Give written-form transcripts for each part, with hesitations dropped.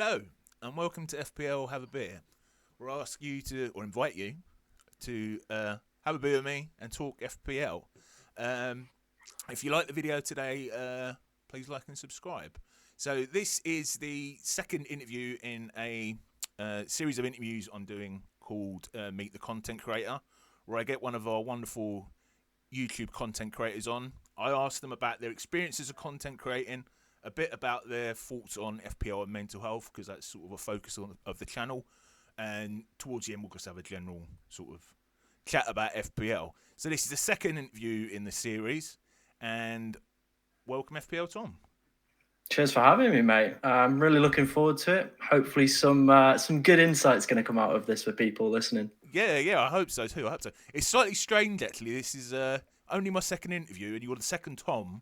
Hello, and welcome to FPL Have a Beer. We'll ask you to, or invite you, to have a beer with me and talk FPL. If you like the video today, please like and subscribe. So this is the second interview in a series of interviews I'm doing called Meet the Content Creator, where I get one of our wonderful YouTube content creators on. I ask them about their experiences of content creating, a bit about their thoughts on FPL and mental health, because that's sort of a focus of the channel. And towards the end, we'll just have a general sort of chat about FPL. So this is the second interview in the series, and welcome FPL Tom. Cheers for having me, mate. I'm really looking forward to it. Hopefully some good insights going to come out of this for people listening. Yeah, I hope so too. It's slightly strange, actually. This is only my second interview, and you're the second Tom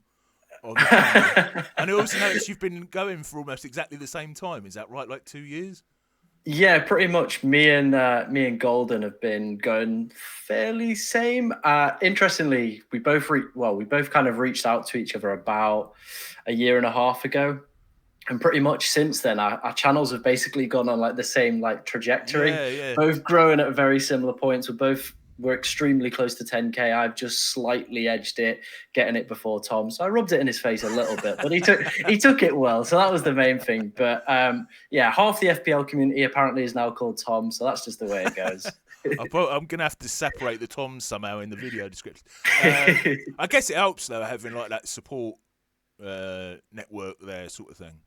on the channel. And I also noticed you've been going for almost exactly the same time. Is that right? Like 2 years? Yeah, pretty much. Me and Golden have been going fairly same. Interestingly, we both kind of reached out to each other about a year and a half ago. And pretty much since then, our channels have basically gone on like the same like trajectory. Yeah. Both growing at very similar points. We're extremely close to 10K. I've just slightly edged it, getting it before Tom. So I rubbed it in his face a little bit, but he took it well. So that was the main thing. But yeah, half the FPL community apparently is now called Tom. So that's just the way it goes. I'm going to have to separate the Toms somehow in the video description. I guess it helps, though, having like that support network there sort of thing.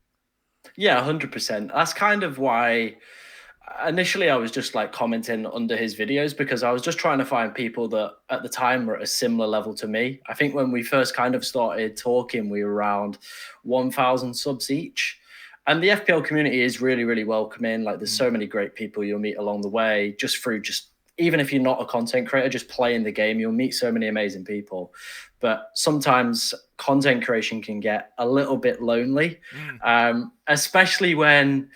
Yeah, 100%. That's kind of why initially I was just like commenting under his videos, because I was just trying to find people that at the time were at a similar level to me. I think when we first kind of started talking, we were around 1,000 subs each. And the FPL community is really, really welcoming. Like there's so many great people you'll meet along the way, even if you're not a content creator, just playing the game, you'll meet so many amazing people. But sometimes content creation can get a little bit lonely, especially when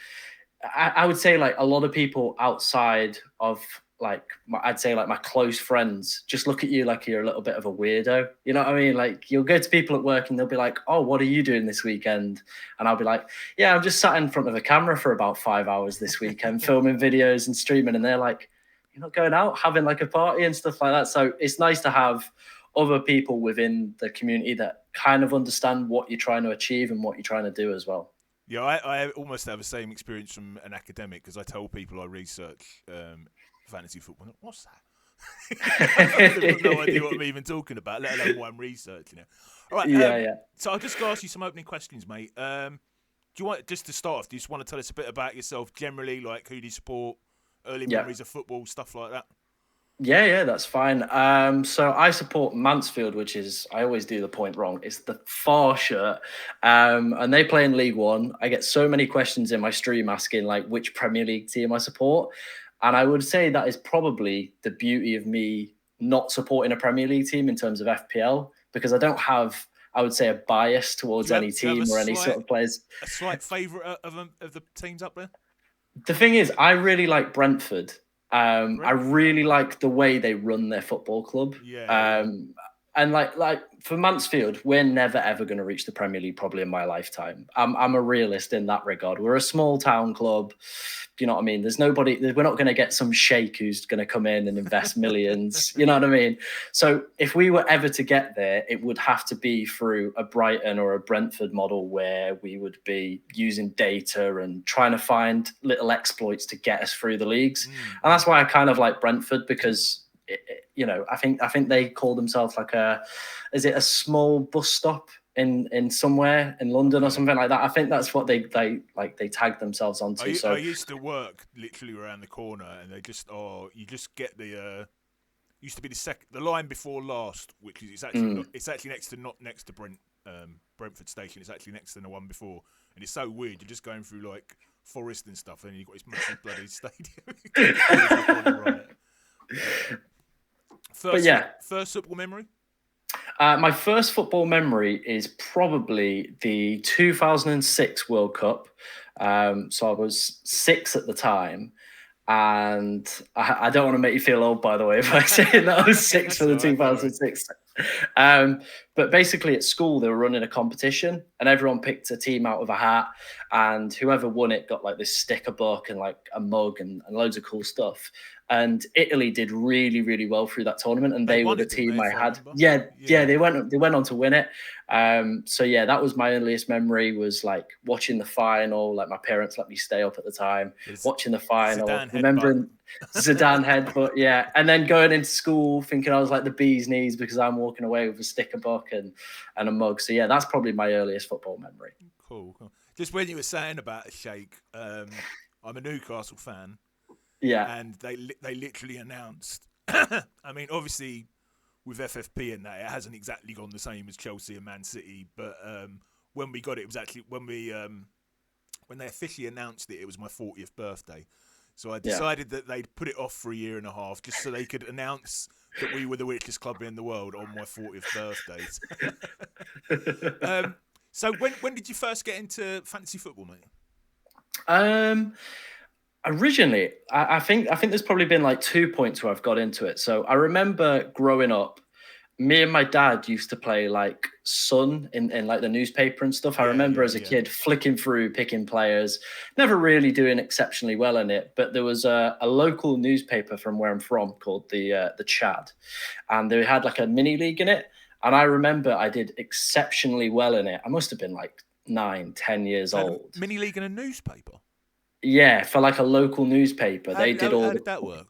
I would say like a lot of people outside of I'd say my close friends just look at you like you're a little bit of a weirdo. You know what I mean? Like you'll go to people at work and they'll be like, "Oh, what are you doing this weekend?" And I'll be like, "Yeah, I'm just sat in front of a camera for about 5 hours this weekend, filming videos and streaming." And they're like, "You're not going out, having like a party and stuff like that." So it's nice to have other people within the community that kind of understand what you're trying to achieve and what you're trying to do as well. Yeah, I almost have the same experience from an academic, because I tell people I research fantasy football. What's that? I've got no idea what I'm even talking about, let alone what I'm researching it. All right, Yeah. So I'll just ask you some opening questions, mate. Do you want, just to start off, do you just want to tell us a bit about yourself generally, like who do you support, early memories of football, stuff like that? Yeah, that's fine. So I support Mansfield, which is, I always do the point wrong. It's the far shirt. And they play in League One. I get so many questions in my stream asking like which Premier League team I support. And I would say that is probably the beauty of me not supporting a Premier League team in terms of FPL, because I don't have, I would say, a bias towards any team or any sort of players. A slight favourite of the teams up there? The thing is, I really like Brentford. I really like the way they run their football club. And like for Mansfield, we're never ever going to reach the Premier League probably in my lifetime. I'm a realist in that regard. We're a small town club. You know what I mean? There's nobody. We're not going to get some sheikh who's going to come in and invest millions. You know what I mean? So if we were ever to get there, it would have to be through a Brighton or a Brentford model, where we would be using data and trying to find little exploits to get us through the leagues. And that's why I kind of like Brentford, because I think they call themselves like is it a small bus stop in somewhere in London or something like that? I think that's what they tag themselves onto. I used to work literally around the corner, and they just you just get the used to be the line before last, which is it's actually not next to Brentford Station. It's actually next to the one before, and it's so weird. You're just going through like forest and stuff, and you've got this massive bloody stadium. First football memory? My first football memory is probably the 2006 World Cup. So I was 6 at the time. And I don't want to make you feel old, by the way, if I say that I was 6 for the 2006. But basically, at school, they were running a competition, and everyone picked a team out of a hat, and whoever won it got like this sticker book and like a mug and loads of cool stuff. And Italy did really, really well through that tournament, and They they were won the it, didn't team they, I if I had. remember? Yeah, they went on to win it. So yeah, that was my earliest memory, was like watching the final. Like my parents let me stay up at the time, watching the final, Zidane remembering Zidane headbutt, yeah, and then going into school thinking I was like the bee's knees because I'm walking away with a sticker book and a mug. So yeah, that's probably my earliest football memory. Cool. Just when you were saying about Sheikh, I'm a Newcastle fan, Yeah, and they literally announced. I mean, obviously, with FFP and that, it hasn't exactly gone the same as Chelsea and Man City. But when we got it, it was actually when they officially announced it. It was my 40th birthday, so I decided that they'd put it off for a year and a half just so they could announce that we were the richest club in the world on my 40th birthday. So when did you first get into fantasy football, mate? Originally, I think there's probably been like 2 points where I've got into it. So I remember growing up, me and my dad used to play like Sun in like the newspaper and stuff. I remember as a kid flicking through, picking players, never really doing exceptionally well in it. But there was a local newspaper from where I'm from called the Chad, and they had like a mini league in it. And I remember I did exceptionally well in it. I must have been like 9, 10 years old. A mini league in a newspaper. Yeah, for like a local newspaper. How did that work?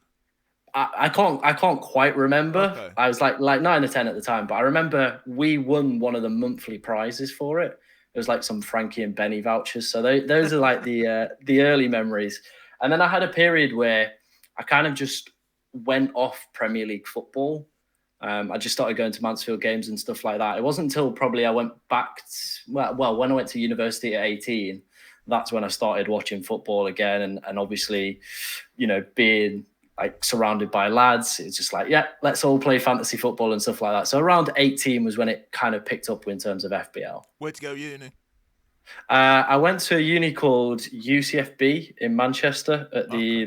I can't quite remember. Okay. I was like 9 or 10 at the time, but I remember we won one of the monthly prizes for it. It was like some Frankie and Benny vouchers. So those are like the early memories. And then I had a period where I kind of just went off Premier League football. I just started going to Mansfield games and stuff like that. It wasn't until probably I went back well, when I went to university at 18, that's when I started watching football again. And obviously, being like surrounded by lads, it's just like, yeah, let's all play fantasy football and stuff like that. So around 18 was when it kind of picked up in terms of FPL. Where'd you go uni? I went to a uni called UCFB in Manchester at the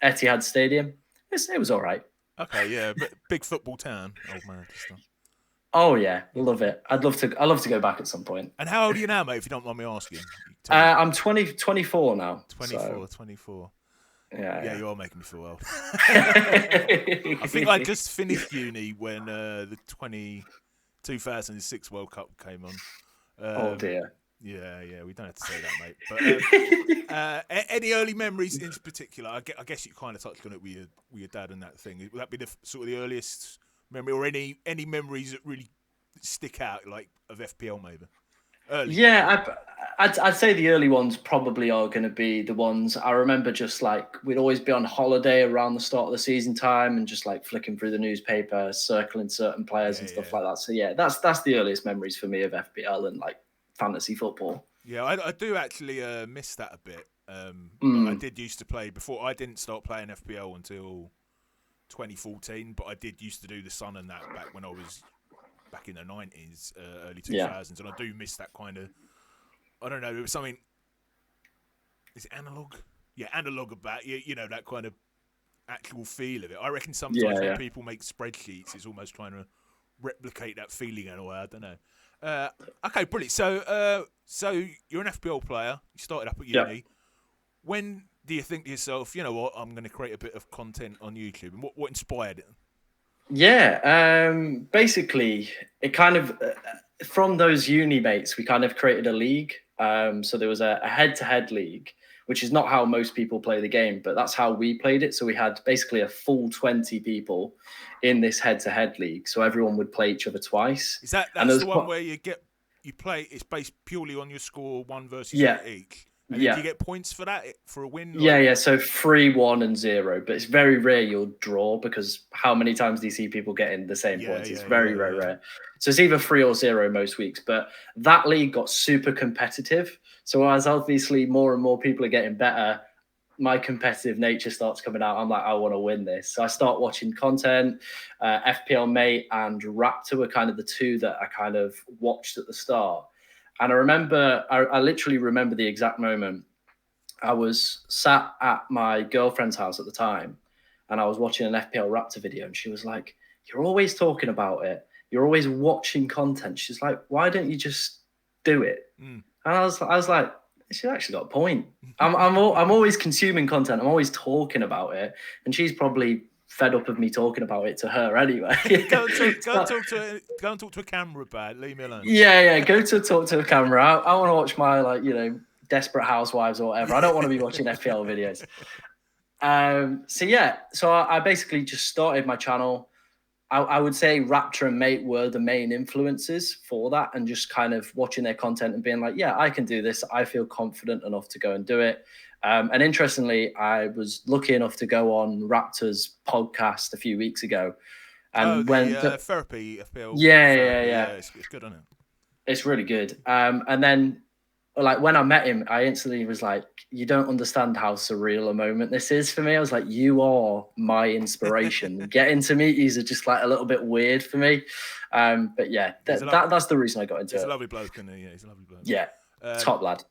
Etihad Stadium. It was all right. Okay, yeah, but big football town, old Manchester. Oh yeah, love it. I'd love to go back at some point. And how old are you now, mate, if you don't mind me asking? I'm 24 now. 24. Yeah, you are making me feel old. I think I just finished uni when the 2006 World Cup came on. Oh dear. Yeah, we don't have to say that, mate. But any early memories in particular? I guess you kind of touched on it with your dad and that thing. Would that be the sort of the earliest memory, or any memories that really stick out, like of FPL maybe? Early. Yeah, I'd say the early ones probably are going to be the ones I remember. Just like we'd always be on holiday around the start of the season time, and just like flicking through the newspaper, circling certain players and stuff like that. So yeah, that's the earliest memories for me of FPL and like fantasy football. Yeah, I do actually miss that a bit. But I did used to play before. I didn't start playing FPL until 2014, but I did used to do the Sun and that back when I was back in the 90s, early 2000s, and I do miss that kind of, I don't know, there was something, is it analog? Yeah, analog about, you know, that kind of actual feel of it. I reckon sometimes when people make spreadsheets, it's almost trying to replicate that feeling in a way, I don't know. Okay, brilliant. So you're an FPL player, you started up at uni. Yeah. When do you think to yourself, you know what, I'm going to create a bit of content on YouTube, and what inspired it? Yeah, basically, it kind of from those uni mates, we kind of created a league. So there was a head-to-head league, which is not how most people play the game, but that's how we played it. So we had basically a full 20 people in this head-to-head league. So everyone would play each other twice. Is that's the one where you play? It's based purely on your score, 1 versus 8 each. And do you get points for that, for a win? Yeah. So 3, 1, and 0. But it's very rare you'll draw, because how many times do you see people getting the same points? It's very rare. So it's either 3 or 0 most weeks. But that league got super competitive. So as obviously more and more people are getting better, my competitive nature starts coming out. I'm like, I want to win this. So I start watching content. FPL Mate and Raptor were kind of the two that I kind of watched at the start. And I remember, I literally remember the exact moment. I was sat at my girlfriend's house at the time, and I was watching an FPL Raptor video, and she was like, "You're always talking about it. you're always watching content. She's like, why don't you just do it? And I was like, she's actually got a point. I'm always consuming content. I'm always talking about it, and she's probably fed up of me talking about it to her anyway. Go and talk to a camera, bad. Leave me alone. Yeah. Go to talk to a camera. I want to watch my Desperate Housewives or whatever. I don't want to be watching FPL videos. So I basically just started my channel. I would say Raptor and Mate were the main influences for that, and just kind of watching their content and being like, yeah, I can do this. I feel confident enough to go and do it. And interestingly, I was lucky enough to go on Raptor's podcast a few weeks ago. And therapy FPL. Yeah. It's good, isn't it? It's really good. And then, like, when I met him, I instantly was like, you don't understand how surreal a moment this is for me. I was like, you are my inspiration. Getting to meet you are just like a little bit weird for me. But yeah, that's the reason I got into it. He's a lovely bloke, isn't he? Yeah, he's a lovely bloke. Yeah, top lad.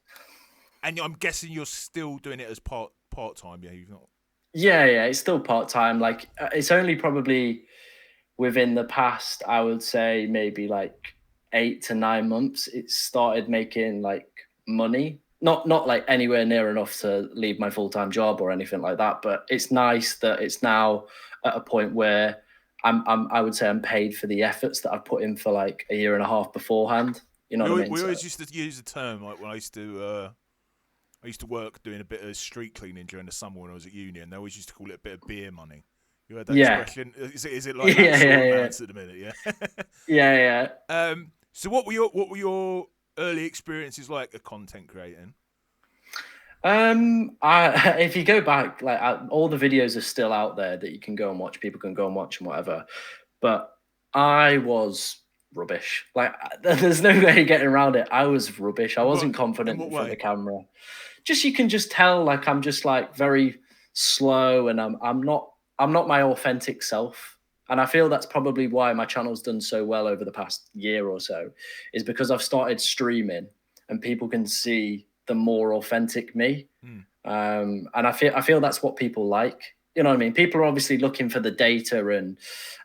And I'm guessing you're still doing it as part-time, yeah? You've not... Yeah, it's still part-time. Like, it's only probably within the past, I would say maybe like 8 to 9 months, it started making like money. Not like anywhere near enough to leave my full-time job or anything like that, but it's nice that it's now at a point where I would say I'm paid for the efforts that I've put in for like a year and a half beforehand. You know what I mean? We always used to use the term, like when I used to work doing a bit of street cleaning during the summer when I was at uni, and they always used to call it a bit of beer money. You heard that expression? Is it like that sort of balance at the minute? Yeah. Yeah. So what were your early experiences like of content creating? If you go back, like all the videos are still out there that you can go and watch. People can go and watch and whatever. But I was rubbish. Like, there's no way getting around it. I was rubbish. I wasn't confident in front of the camera. You can just tell, like, I'm just like very slow, and I'm not my authentic self. And I feel that's probably why my channel's done so well over the past year or so, is because I've started streaming and people can see the more authentic me. And I feel that's what people like. You know what I mean? People are obviously looking for the data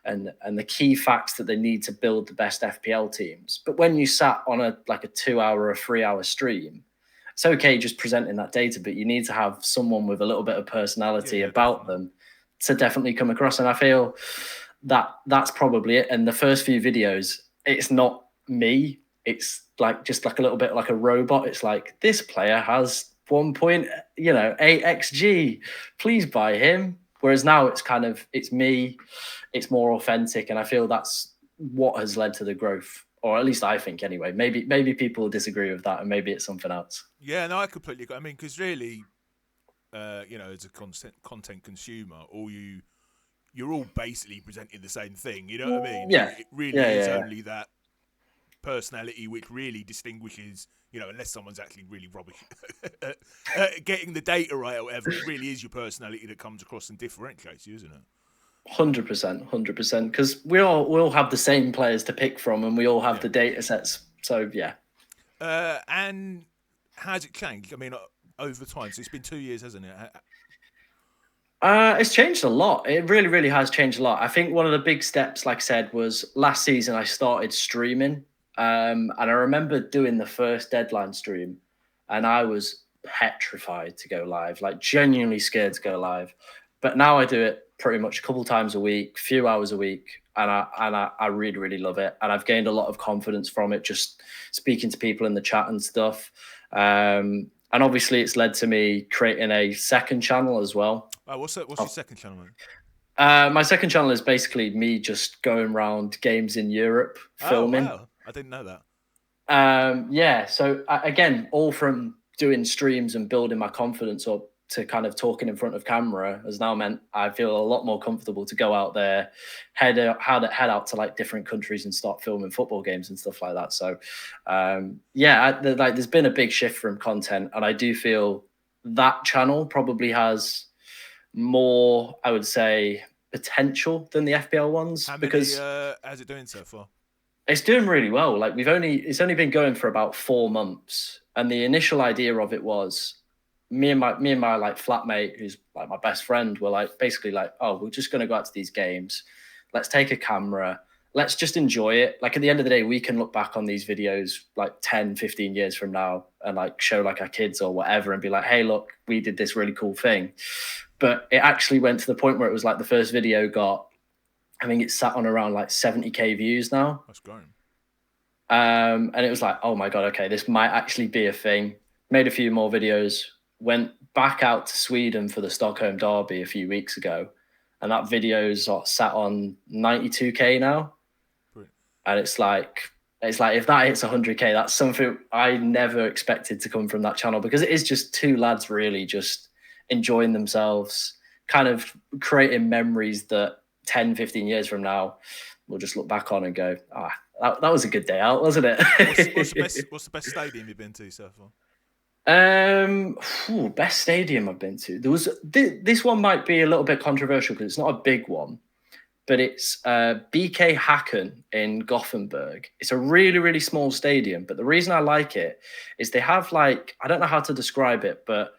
and the key facts that they need to build the best FPL teams. But when you sat on a 2-hour or 3-hour stream, it's okay just presenting that data, but you need to have someone with a little bit of personality about them to definitely come across. And I feel that's probably it. And the first few videos, it's not me. It's like just like a little bit like a robot. It's like, this player has 1.8 XG. Please buy him. Whereas now it's me. It's more authentic, and I feel that's what has led to the growth, or at least I think anyway. Maybe people disagree with that, and maybe it's something else. Yeah, no, I completely agree. I mean, because really, as a content consumer, you're all basically presenting the same thing. You know what I mean? Yeah. It really is only that personality which really distinguishes, unless someone's actually really rubbish at getting the data right or whatever, it really is your personality that comes across and differentiates you, isn't it? 100%, because we all have the same players to pick from, and we all have the data sets. So yeah. And how's it changed? I mean, over time, so it's been 2 years, hasn't it? It's changed a lot. It really, really has changed a lot. I think one of the big steps, like I said, was last season I started streaming. And I remember doing the first deadline stream, and I was petrified to go live, like genuinely scared to go live. But now I do it pretty much a couple times a week, few hours a week, and I really, really love it. And I've gained a lot of confidence from it, just speaking to people in the chat and stuff. And obviously it's led to me creating a second channel as well. What's your second channel, man? My second channel is basically me just going around games in Europe, filming. Oh, wow. I didn't know that. So again, all from doing streams and building my confidence up to kind of talking in front of camera has now meant I feel a lot more comfortable to go out there, head out to like different countries and start filming football games and stuff like that. So there's been a big shift from content, and I do feel that channel probably has more, I would say, potential than the FPL ones. Because how's it doing so far? It's doing really well. Like it's only been going for about 4 months, and the initial idea of it was me and my like flatmate, who's like my best friend, were like basically like, oh, we're just gonna go out to these games. Let's take a camera. let's just enjoy it. Like at the end of the day, we can look back on these videos like 10, 15 years from now and like show like our kids or whatever and be like, hey, look, we did this really cool thing. But it actually went to the point where it was like the first video got, I think it sat on around like 70K views now. That's great. And it was like, oh my God, okay, this might actually be a thing. Made a few more videos, went back out to Sweden for the Stockholm Derby a few weeks ago. And that video's sat on 92K now. Brilliant. And it's like if that hits 100K, that's something I never expected to come from that channel, because it is just two lads really just enjoying themselves, kind of creating memories that 10, 15 years from now, we'll just look back on and go, that was a good day out, wasn't it? What's the best stadium you've been to so far? Best stadium I've been to. There was this one might be a little bit controversial because it's not a big one, but it's BK Häcken in Gothenburg. It's a really, really small stadium, but the reason I like it is they have like, I don't know how to describe it, but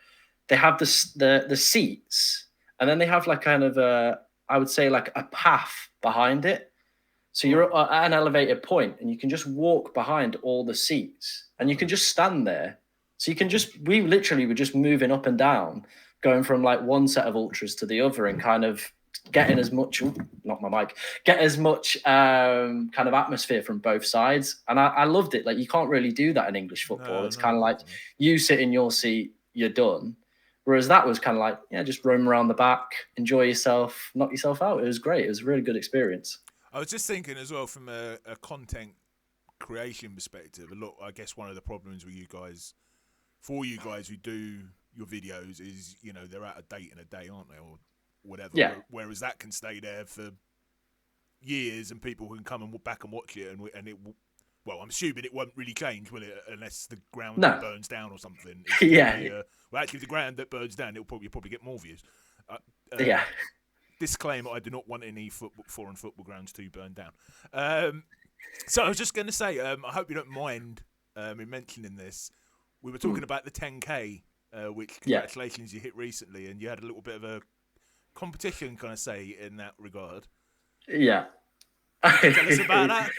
they have the seats, and then they have like kind of I would say like a path behind it. So you're at an elevated point and you can just walk behind all the seats and you can just stand there. So you can we literally were just moving up and down, going from like one set of ultras to the other and kind of getting as much, not my mic, get as much kind of atmosphere from both sides. And I loved it. Like you can't really do that in English football. It's kind of like you sit in your seat, you're done. Whereas that was kind of like, yeah, just roam around the back, enjoy yourself, knock yourself out. It was great. It was a really good experience. I was just thinking as well from a content creation perspective, I guess one of the problems with you guys who do your videos is, they're out of date in a day, aren't they, or whatever. Yeah. Whereas that can stay there for years and people can come and back and watch it and it will. Well, I'm assuming it won't really change, will it? Unless the ground burns down or something. Yeah. Well, actually, if the ground that burns down, you'll probably get more views. Yeah. Disclaimer: I do not want any foreign football grounds to burn down. So I was just going to say, I hope you don't mind me mentioning this. We were talking about the 10K, which congratulations you hit recently, and you had a little bit of a competition, kind of say, in that regard. Yeah. Can you tell us about that?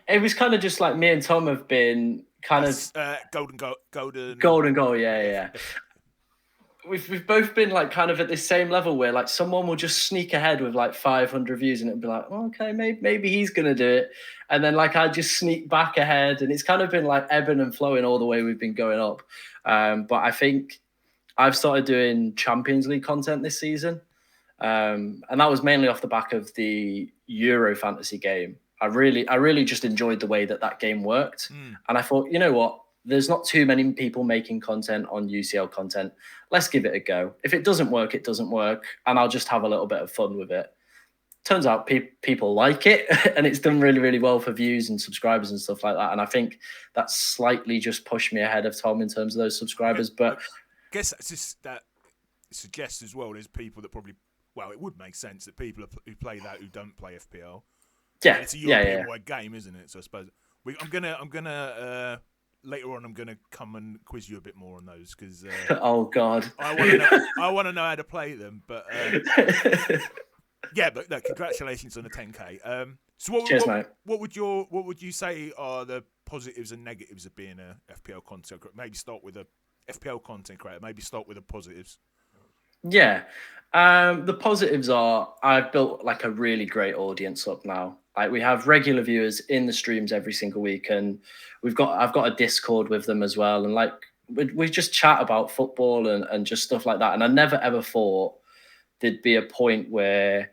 It was kind of just like me and Tom have been kind of golden goal. Yeah. We've both been like kind of at this same level where like someone will just sneak ahead with like 500 views and it'll be like, oh, okay, maybe he's gonna do it, and then like I just sneak back ahead, and it's kind of been like ebbing and flowing all the way we've been going up. But I think I've started doing Champions League content this season. And that was mainly off the back of the Euro fantasy game. I really just enjoyed the way that game worked. And I thought, you know what? There's not too many people making content on UCL content. Let's give it a go. If it doesn't work, it doesn't work. And I'll just have a little bit of fun with it. Turns out people like it. And it's done really, really well for views and subscribers and stuff like that. And I think that slightly just pushed me ahead of Tom in terms of those subscribers. But I guess that's just that suggests as well there's people that probably... Well, it would make sense that people who play that who don't play FPL. Yeah, it's a European-wide game, isn't it? So I suppose I'm gonna later on. I'm gonna come and quiz you a bit more on those because oh god, I want to know how to play them. But yeah, but no, congratulations on the 10K. So cheers, mate. What would you say are the positives and negatives of being a FPL content creator? Maybe start with a FPL content creator. Maybe start with the positives. Yeah. The positives are I've built like a really great audience up now. Like we have regular viewers in the streams every single week, and I've got a Discord with them as well. And like we just chat about football and just stuff like that. And I never ever thought there'd be a point where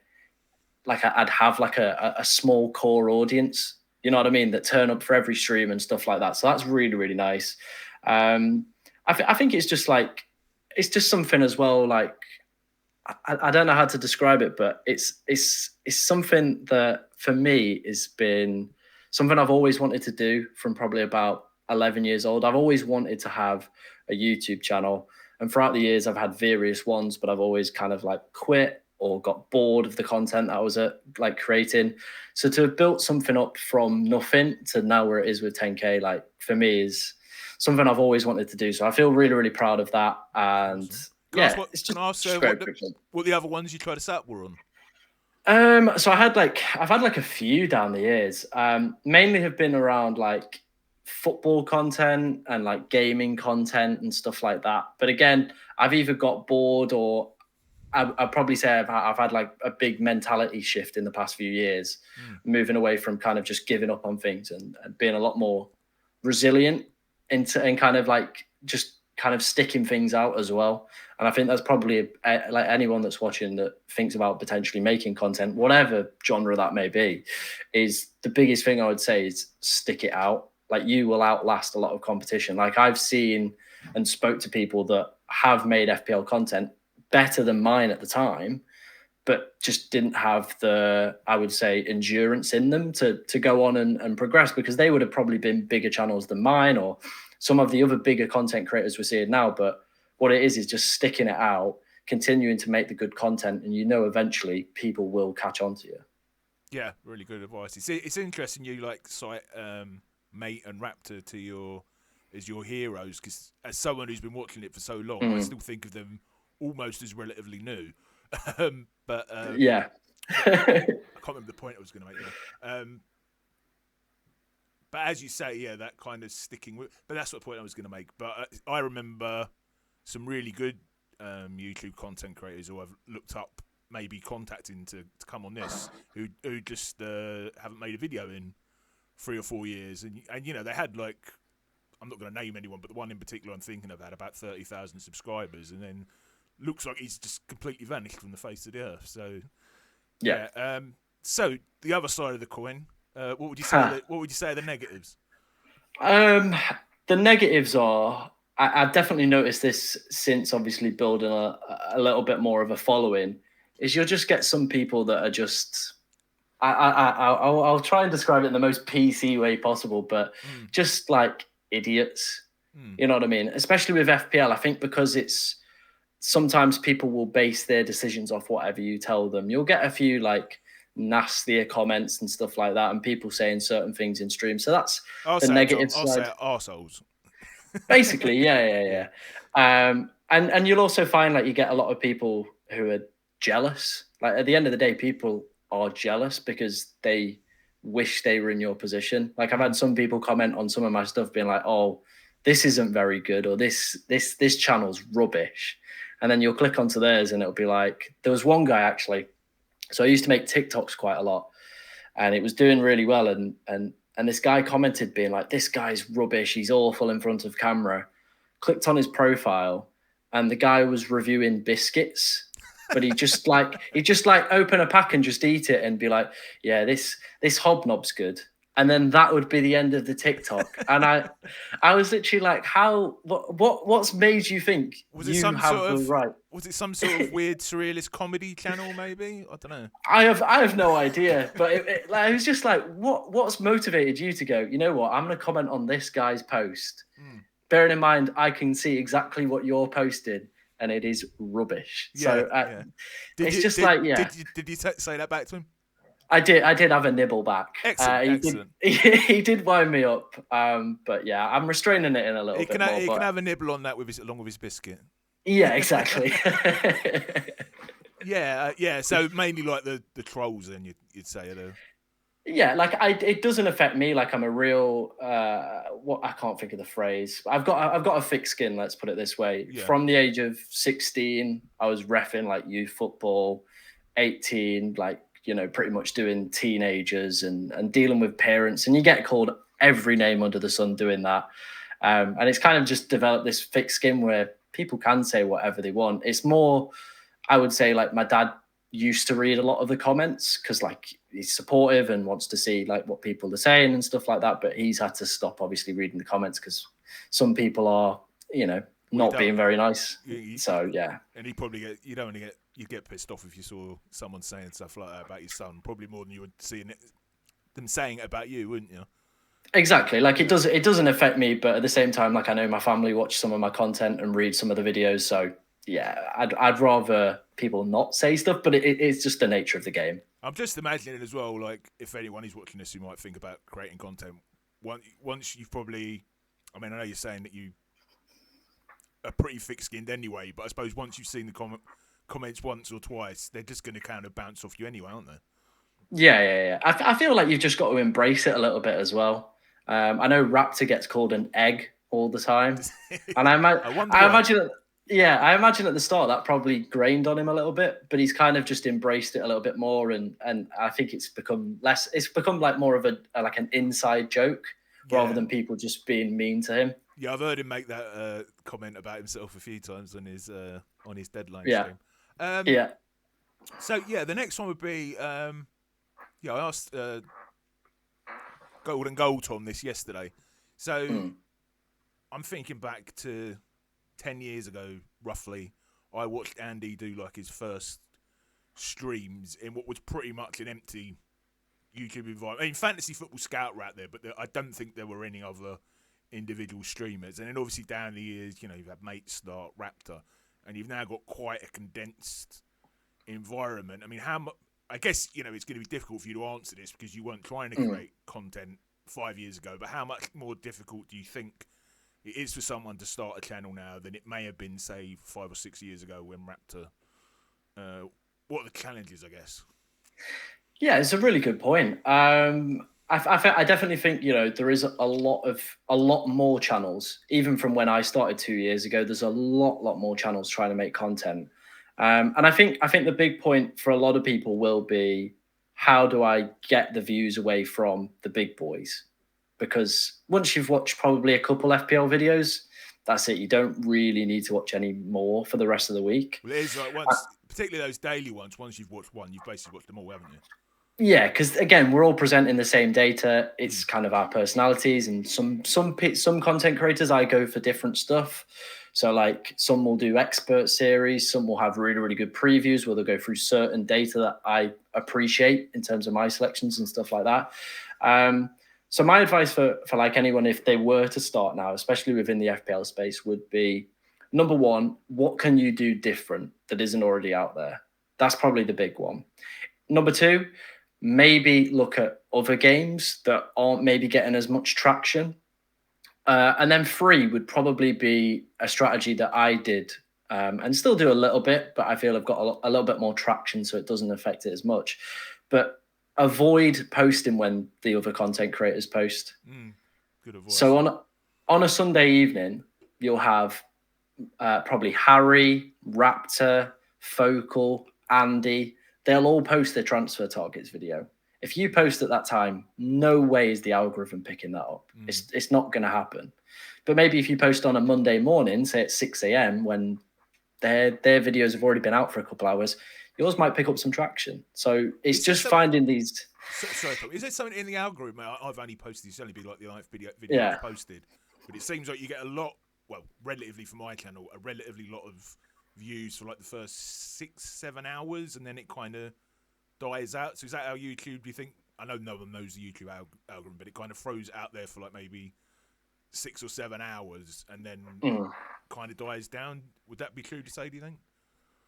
like I'd have like a small core audience, you know what I mean, that turn up for every stream and stuff like that. So that's really, really nice. I think it's just like, it's just something as well, like, I don't know how to describe it, but it's something that for me has been something I've always wanted to do from probably about 11 years old. I've always wanted to have a YouTube channel, and throughout the years I've had various ones, but I've always kind of like quit or got bored of the content that I was like creating. So to have built something up from nothing to now where it is with 10K, like for me is something I've always wanted to do. So I feel really, really proud of that. And Can I ask what the other ones you tried to set up were on? So I've had like a few down the years. Mainly have been around like football content and like gaming content and stuff like that. But again, I've either got bored or I'd probably say I've had like a big mentality shift in the past few years, Mm. moving away from kind of just giving up on things and being a lot more resilient into and kind of like just kind of sticking things out as well. And I think that's probably like anyone that's watching that thinks about potentially making content, whatever genre that may be, is the biggest thing I would say is stick it out. Like you will outlast a lot of competition. Like I've seen and spoke to people that have made FPL content better than mine at the time, but just didn't have the, I would say, endurance in them to go on and progress, because they would have probably been bigger channels than mine or some of the other bigger content creators we're seeing now. But what it is just sticking it out, continuing to make the good content, and eventually people will catch on to you. Yeah, really good advice. It's interesting you like cite Mate and Raptor to your as your heroes, because as someone who's been watching it for so long, I still think of them almost as relatively new. But Yeah. I can't remember the point I was going to make now. But as you say, yeah, that kind of sticking with. But that's what point I was going to make. But I remember some really good YouTube content creators who I've looked up, maybe contacting to come on this, who just haven't made a video in 3 or 4 years, and they had like, I'm not going to name anyone, but the one in particular I'm thinking of had about 30,000 subscribers, and then looks like he's just completely vanished from the face of the earth. So Yeah. yeah. So the other side of the coin. What would you say? What would you say are the negatives? The negatives are, I've definitely noticed this since obviously building a little bit more of a following, is you'll just get some people that are just, I'll try and describe it in the most PC way possible, but just like idiots. You know what I mean? Especially with FPL, I think because it's sometimes people will base their decisions off whatever you tell them. You'll get a few like nastier comments and stuff like that, and people saying certain things in stream. So that's I'll the say it, Tom. negative I'll side. say it, arseholes. Basically, yeah. And you'll also find like you get a lot of people who are jealous. Like at the end of the day, people are jealous because they wish they were in your position. Like I've had some people comment on some of my stuff being like, "Oh, this isn't very good," or this channel's rubbish. And then you'll click onto theirs and it'll be like, there was one guy actually. So I used to make TikToks quite a lot, and it was doing really well. And this guy commented being like, "This guy's rubbish. He's awful in front of camera." Clicked on his profile, and the guy was reviewing biscuits. But he just like open a pack and just eat it and be like, "Yeah, this hobnob's good." And then that would be the end of the TikTok. And I was literally like, what's made you think Was it you some have sort the of? right? Was it some sort of weird surrealist comedy channel? Maybe, I don't know. I have no idea, but it was just like, what's motivated you to go, you know what, I'm going to comment on this guy's post. Bearing in mind, I can see exactly what you're posting, and it is rubbish. Yeah, So yeah. Did you say that back to him? I did have a nibble back. Excellent, excellent. He did wind me up, but yeah, I'm restraining it in a little bit more. He can have a nibble on that along with his biscuit. Yeah, exactly. Yeah. So mainly like the trolls, then you'd say, though. Yeah, like it doesn't affect me. Like I'm a real what, I can't think of the phrase. I've got a thick skin. Let's put it this way. Yeah. From the age of 16, I was reffing like youth football. 18, like pretty much doing teenagers and dealing with parents, and you get called every name under the sun doing that. And it's kind of just developed this thick skin where people can say whatever they want. It's more, I would say, like my dad used to read a lot of the comments because like he's supportive and wants to see like what people are saying and stuff like that, but he's had to stop obviously reading the comments because some people are not being very nice. So yeah, and you get pissed off if you saw someone saying stuff like that about your son, probably more than you would seeing them saying it about you, wouldn't you? Exactly. Like it doesn't affect me, but at the same time, like I know my family watch some of my content and read some of the videos, so yeah, I'd rather people not say stuff, but it's just the nature of the game. I'm just imagining as well, like if anyone is watching this who might think about creating content, once you've probably, I mean, I know you're saying that you are pretty thick-skinned anyway, but I suppose once you've seen the comments once or twice, they're just going to kind of bounce off you anyway, aren't they? Yeah. I feel like you've just got to embrace it a little bit as well. I know Raptor gets called an egg all the time, and I wonder I why. imagine that. Yeah, I imagine at the start that probably grained on him a little bit, but he's kind of just embraced it a little bit more, and I think it's become less. It's become like more of like an inside joke rather than people just being mean to him. Yeah, I've heard him make that comment about himself a few times on his deadline Yeah, stream. yeah. So yeah, the next one would be I asked Golden Goal Tom this yesterday. So I'm thinking back to 10 years ago, roughly. I watched Andy do like his first streams in what was pretty much an empty YouTube environment. I mean, Fantasy Football Scout were out there, but I don't think there were any other individual streamers. And then obviously down the years, you've had Mate Start, Raptor, and you've now got quite a condensed environment. I mean, I guess, it's going to be difficult for you to answer this because you weren't trying to create content 5 years ago, but how much more difficult do you think it is for someone to start a channel now than it may have been, say, 5 or 6 years ago when Raptor... what are the challenges, I guess? Yeah, it's a really good point. I definitely think there is a lot more channels. Even from when I started 2 years ago, there's a lot more channels trying to make content. And I think the big point for a lot of people will be, how do I get the views away from the big boys? Because once you've watched probably a couple FPL videos, that's it. You don't really need to watch any more for the rest of the week. Well, it is like particularly those daily ones. Once you've watched one, you've basically watched them all, haven't you? Yeah, because again, we're all presenting the same data. It's kind of our personalities, and some content creators, I go for different stuff. So like some will do expert series, some will have really good previews where they'll go through certain data that I appreciate in terms of my selections and stuff like that. So my advice for like anyone, if they were to start now, especially within the FPL space, would be, number one, what can you do different that isn't already out there? That's probably the big one. Number two, maybe look at other games that aren't maybe getting as much traction. And then three would probably be a strategy that I did and still do a little bit, but I feel I've got a little bit more traction, so it doesn't affect it as much. But avoid posting when the other content creators post. Good advice. So on a Sunday evening, you'll have probably Harry, Raptor, Focal, Andy. They'll all post their transfer targets video. If you post at that time, no way is the algorithm picking that up. It's not going to happen. But maybe if you post on a Monday morning, say at 6 a.m, when their videos have already been out for a couple hours, yours might pick up some traction. So it's just finding these. Sorry, Tom. Is there something in the algorithm? I've only posted, it's only been like the live video I've posted. But it seems like you get a lot, well, relatively for my channel, a relatively lot of views for like the first 6-7 hours, and then it kind of dies out. So is that how YouTube, do you think? I know no one knows the YouTube algorithm, but it kind of throws it out there for like maybe 6 or 7 hours and then kind of dies down. Would that be true to say, do you think?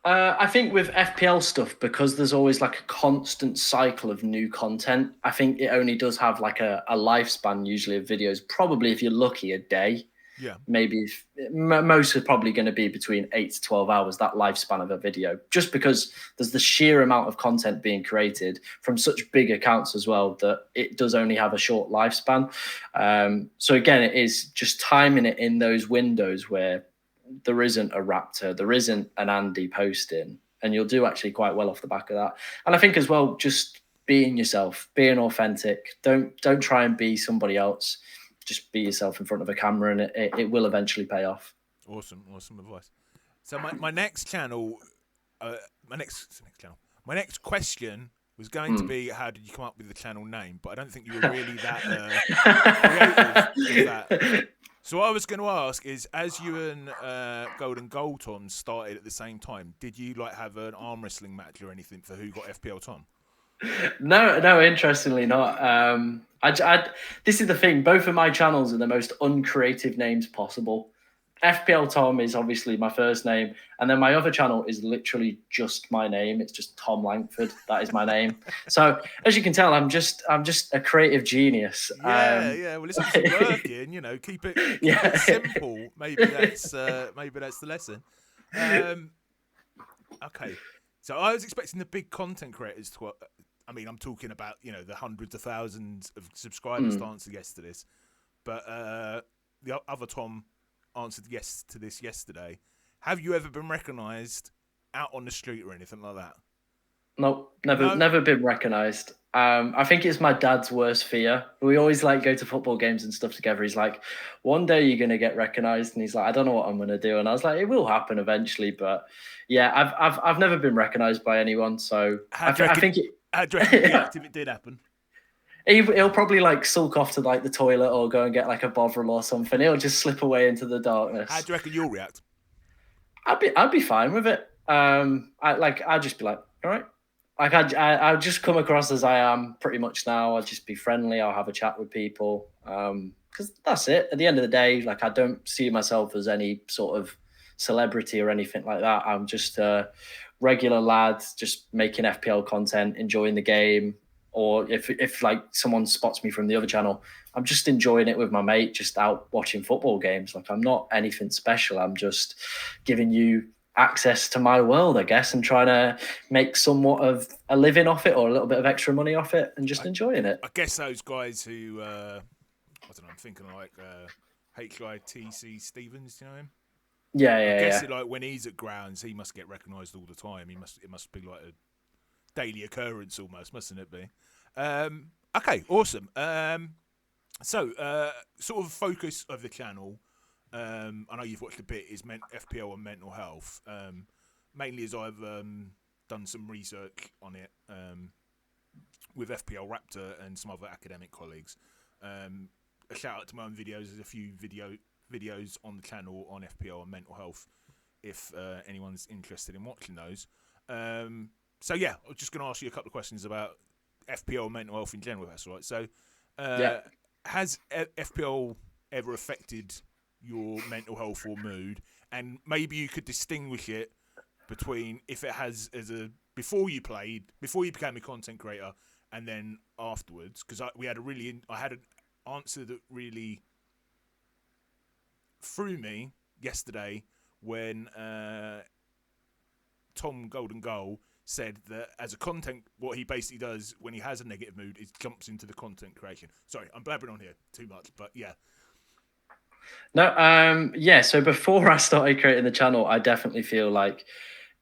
I think with FPL stuff, because there's always like a constant cycle of new content, I think it only does have like a lifespan usually of videos, probably if you're lucky, a day. Yeah. Maybe most are probably going to be between 8 to 12 hours, that lifespan of a video, just because there's the sheer amount of content being created from such big accounts as well, that it does only have a short lifespan. So again, it is just timing it in those windows where there isn't a Raptor, there isn't an Andy posting, and you'll do actually quite well off the back of that. And I think as well, just being yourself, being authentic. Don't try and be somebody else. Just be yourself in front of a camera, and it will eventually pay off. Awesome advice. So my next channel, my next question was going to be, how did you come up with the channel name? But I don't think you were really that creative with that. So what I was going to ask is, as you and Golden Goal Tom started at the same time, did you like have an arm wrestling match or anything for who got FPL Tom? No, interestingly not. This is the thing. Both of my channels are the most uncreative names possible. FPL Tom is obviously my first name, and then my other channel is literally just my name. It's just Tom Langford. That is my name. So as you can tell, I'm just a creative genius. Yeah. Well, it's obviously working. Keep it simple. Maybe that's the lesson. Okay. So I was expecting the big content creators to. I mean, I'm talking about the hundreds of thousands of subscribers to answer yes to this, but the other Tom answered yes to this yesterday. Have you ever been recognised out on the street or anything like that? Nope, never been recognised. I think it's my dad's worst fear. We always like go to football games and stuff together. He's like, one day you're gonna get recognised, and he's like, I don't know what I'm gonna do. And I was like, it will happen eventually. But yeah, I've never been recognised by anyone. So I think how do you reckon react if it did happen? He'll probably like sulk off to like the toilet or go and get like a Bovril or something. He'll just slip away into the darkness. How do you reckon you'll react? I'd be fine with it. I'd just be like, all right. Like I'll just come across as I am pretty much now. I'll just be friendly. I'll have a chat with people. Because that's it. At the end of the day, like I don't see myself as any sort of celebrity or anything like that. I'm just a regular lad, just making FPL content, enjoying the game. Or if like someone spots me from the other channel, I'm just enjoying it with my mate, just out watching football games. Like I'm not anything special. I'm just giving you access to my world, I guess, and trying to make somewhat of a living off it or a little bit of extra money off it and just enjoying it. I guess those guys who, I don't know, I'm thinking like HITC Stevens, do you know him? Yeah, I guess like when he's at grounds, he must get recognised all the time. It must be like a daily occurrence almost, mustn't it be? Okay, awesome. So sort of focus of the channel. I know you've watched a bit. Is FPL and mental health. Mainly as I've done some research on it with FPL Raptor and some other academic colleagues. A shout out to my own videos. There's a few videos on the channel on FPL and mental health. If anyone's interested in watching those. So yeah, I'm just going to ask you a couple of questions about FPL and mental health in general. If that's all right. So, has FPL ever affected your mental health or mood? And maybe you could distinguish it between if it has before you became a content creator, and then afterwards. Because I had an answer that really threw me yesterday when Tom Golden Goal said that as a content, what he basically does when he has a negative mood is jumps into the content creation. Sorry, I'm blabbering on here too much, but yeah. No, so before I started creating the channel, I definitely feel like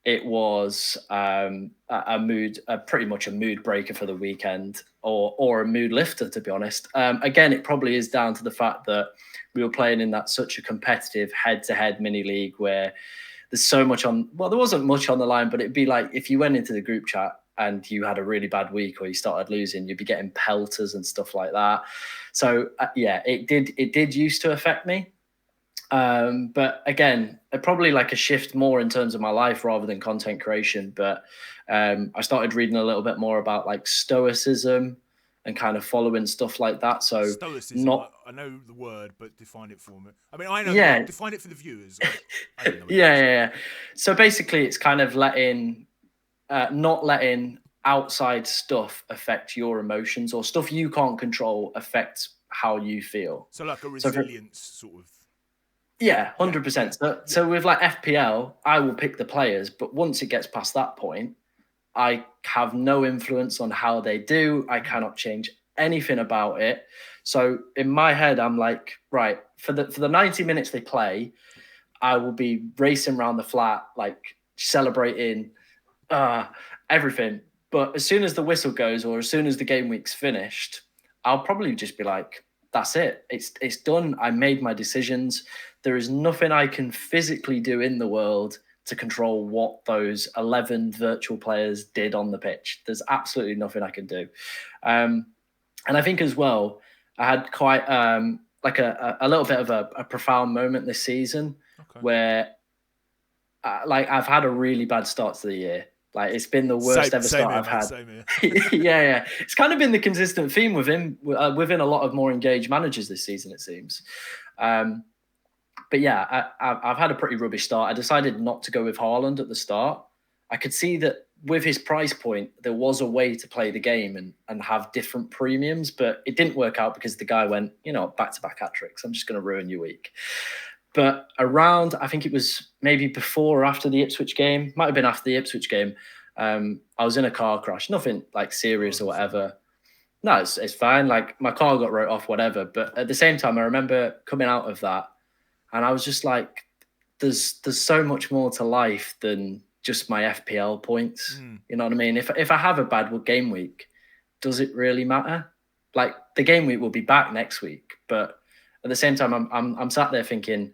it was pretty much a mood breaker for the weekend or a mood lifter, to be honest. Again, it probably is down to the fact that we were playing in such a competitive head-to-head mini league where there's so much on. Well, there wasn't much on the line, but it'd be like if you went into the group chat and you had a really bad week or you started losing, you'd be getting pelters and stuff like that. So it did used to affect me. But again, probably like a shift more in terms of my life rather than content creation. But I started reading a little bit more about like stoicism and kind of following stuff like that. So stoicism, I know the word, but define it for me. I mean, I know the word, define it for the viewers. I don't know what yeah. So basically, it's kind of not letting outside stuff affect your emotions or stuff you can't control affect how you feel. So like a resilience sort of. Yeah, 100%. So with like FPL, I will pick the players, but once it gets past that point, I have no influence on how they do. I cannot change anything about it. So in my head, I'm like, right, for the 90 minutes they play, I will be racing around the flat, like celebrating everything. But as soon as the whistle goes or as soon as the game week's finished, I'll probably just be like, that's it. It's done. I made my decisions. There is nothing I can physically do in the world to control what those 11 virtual players did on the pitch. There's absolutely nothing I can do. And I think as well, I had quite like a little bit of a profound moment this season where I've had a really bad start to the year. Like it's been the worst ever start I've had. Yeah. It's kind of been the consistent theme within a lot of more engaged managers this season, it seems. But yeah, I've had a pretty rubbish start. I decided not to go with Haaland at the start. I could see that with his price point, there was a way to play the game and have different premiums, but it didn't work out because the guy went, back-to-back hat tricks. I'm just going to ruin your week. But around, I think it was maybe before or after the Ipswich game, might have been after the Ipswich game. I was in a car crash, nothing like serious or whatever. No, it's fine. Like my car got wrote off, whatever. But at the same time, I remember coming out of that, and I was just like, "There's so much more to life than just my FPL points." You know what I mean? If I have a bad game week, does it really matter? Like the game week will be back next week, but at the same time, I'm sat there thinking,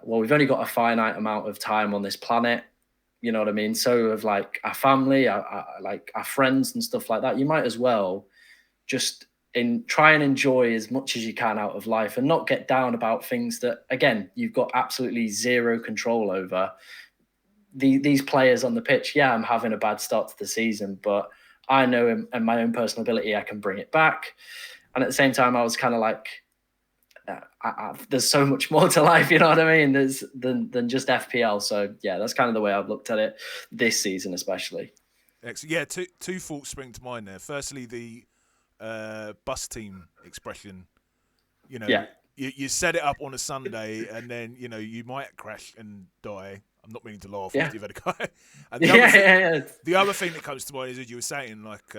well, we've only got a finite amount of time on this planet. You know what I mean? So of like our family, like our friends and stuff like that, you might as well just try and enjoy as much as you can out of life and not get down about things that, again, you've got absolutely zero control over. These players on the pitch, yeah, I'm having a bad start to the season, but I know in my own personal ability I can bring it back. And at the same time, I was kind of like, there's so much more to life, you know what I mean? There's than just FPL. So yeah, that's kind of the way I've looked at it this season, especially. Excellent. Yeah, two thoughts spring to mind there. Firstly, the bus team expression. You know, Yeah. you set it up on a Sunday, and then you might crash and die. I'm not meaning to laugh. Yeah. You've had a guy. And the other thing that comes to mind is, as you were saying, like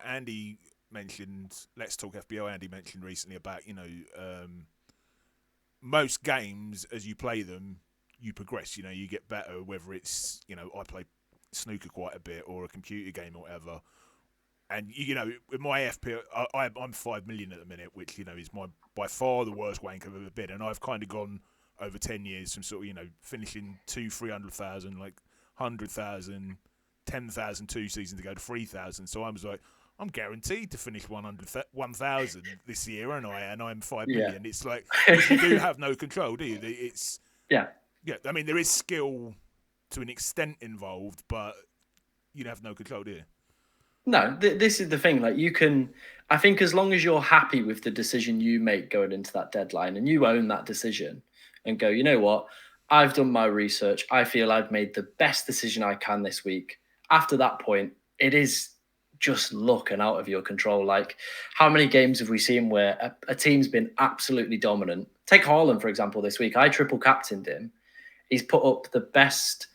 Andy mentioned, Let's Talk FBO. Andy mentioned recently about most games as you play them, you progress. You get better. Whether it's I play snooker quite a bit or a computer game or whatever. And with my FPL, I'm 5 million at the minute, which is by far the worst wank I've ever been. And I've kind of gone over 10 years from sort of finishing 300,000, like 100,000, 10,000 2 seasons to go to 3,000. So I was like, I'm guaranteed to finish 1,000 this year, and I'm 5 million. It's like you do have no control, do you? It's yeah. I mean, there is skill to an extent involved, but you have no control, do you? No, this is the thing. Like I think as long as you're happy with the decision you make going into that deadline and you own that decision and go, you know what, I've done my research. I feel I've made the best decision I can this week. After that point, it is just luck and out of your control. Like how many games have we seen where a team's been absolutely dominant? Take Haaland, for example, this week. I triple captained him. He's put up the best...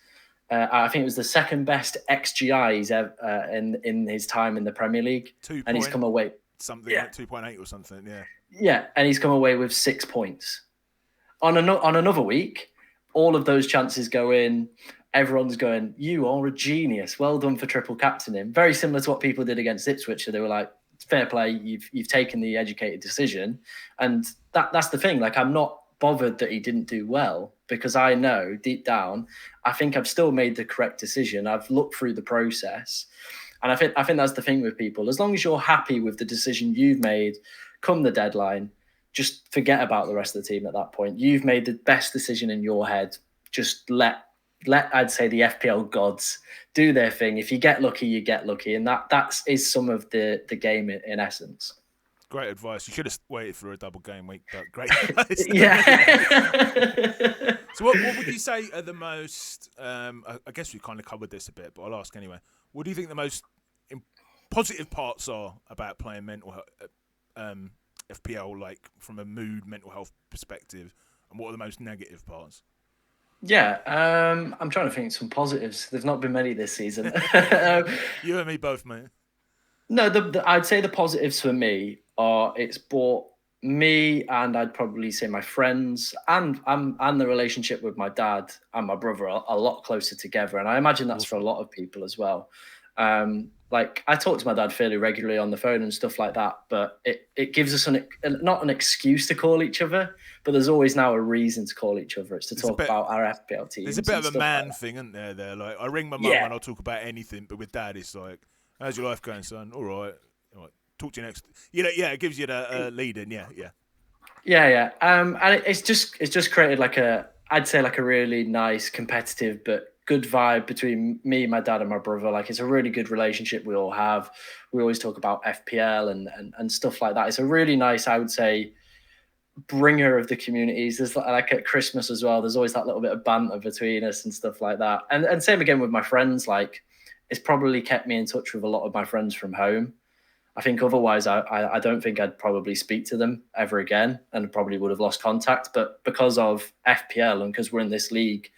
I think it was the second best XGI he's ever in his time in the Premier League, and he's come away something like 2.8 or something. Yeah, and he's come away with 6 points. On another week, all of those chances go in. Everyone's going, "You are a genius. Well done for triple captaining." Very similar to what people did against Ipswich. So they were like, "Fair play. You've taken the educated decision," and that's the thing. Like I'm not bothered that he didn't do well because I know deep down, I think I've still made the correct decision. I've looked through the process. And I think that's the thing with people. As long as you're happy with the decision you've made, come the deadline, just forget about the rest of the team at that point. You've made the best decision in your head. Just let I'd say the FPL gods do their thing. If you get lucky, you get lucky. And that is some of the game in essence. Great advice. You should have waited for a double game week, but great advice. Yeah. So what would you say are the most, I guess we kind of covered this a bit, but I'll ask anyway. What do you think the most positive parts are about playing FPL, like from a mental health perspective, and what are the most negative parts? Yeah, I'm trying to think of some positives. There's not been many this season. You and me both, mate. No, I'd say the positives for me are it's brought me and I'd probably say my friends and the relationship with my dad and my brother a lot closer together. And I imagine that's for a lot of people as well. Like I talk to my dad fairly regularly on the phone and stuff like that, but it gives us not an excuse to call each other, but there's always now a reason to call each other. It's to talk about our FPL teams. There's a bit of a man thing, isn't there? Like I ring my mum and I'll talk about anything, but with dad, it's like, how's your life going, son? All right. Talk to you next. It gives you the lead in. Yeah. And it's just created I'd say a really nice, competitive, but good vibe between me, my dad, and my brother. Like it's a really good relationship we all have. We always talk about FPL and stuff like that. It's a really nice, I would say, bringer of the communities. There's like at Christmas as well. There's always that little bit of banter between us and stuff like that. And same again with my friends. Like it's probably kept me in touch with a lot of my friends from home. I think otherwise, I don't think I'd probably speak to them ever again, and probably would have lost contact. But because of FPL and because we're in this league,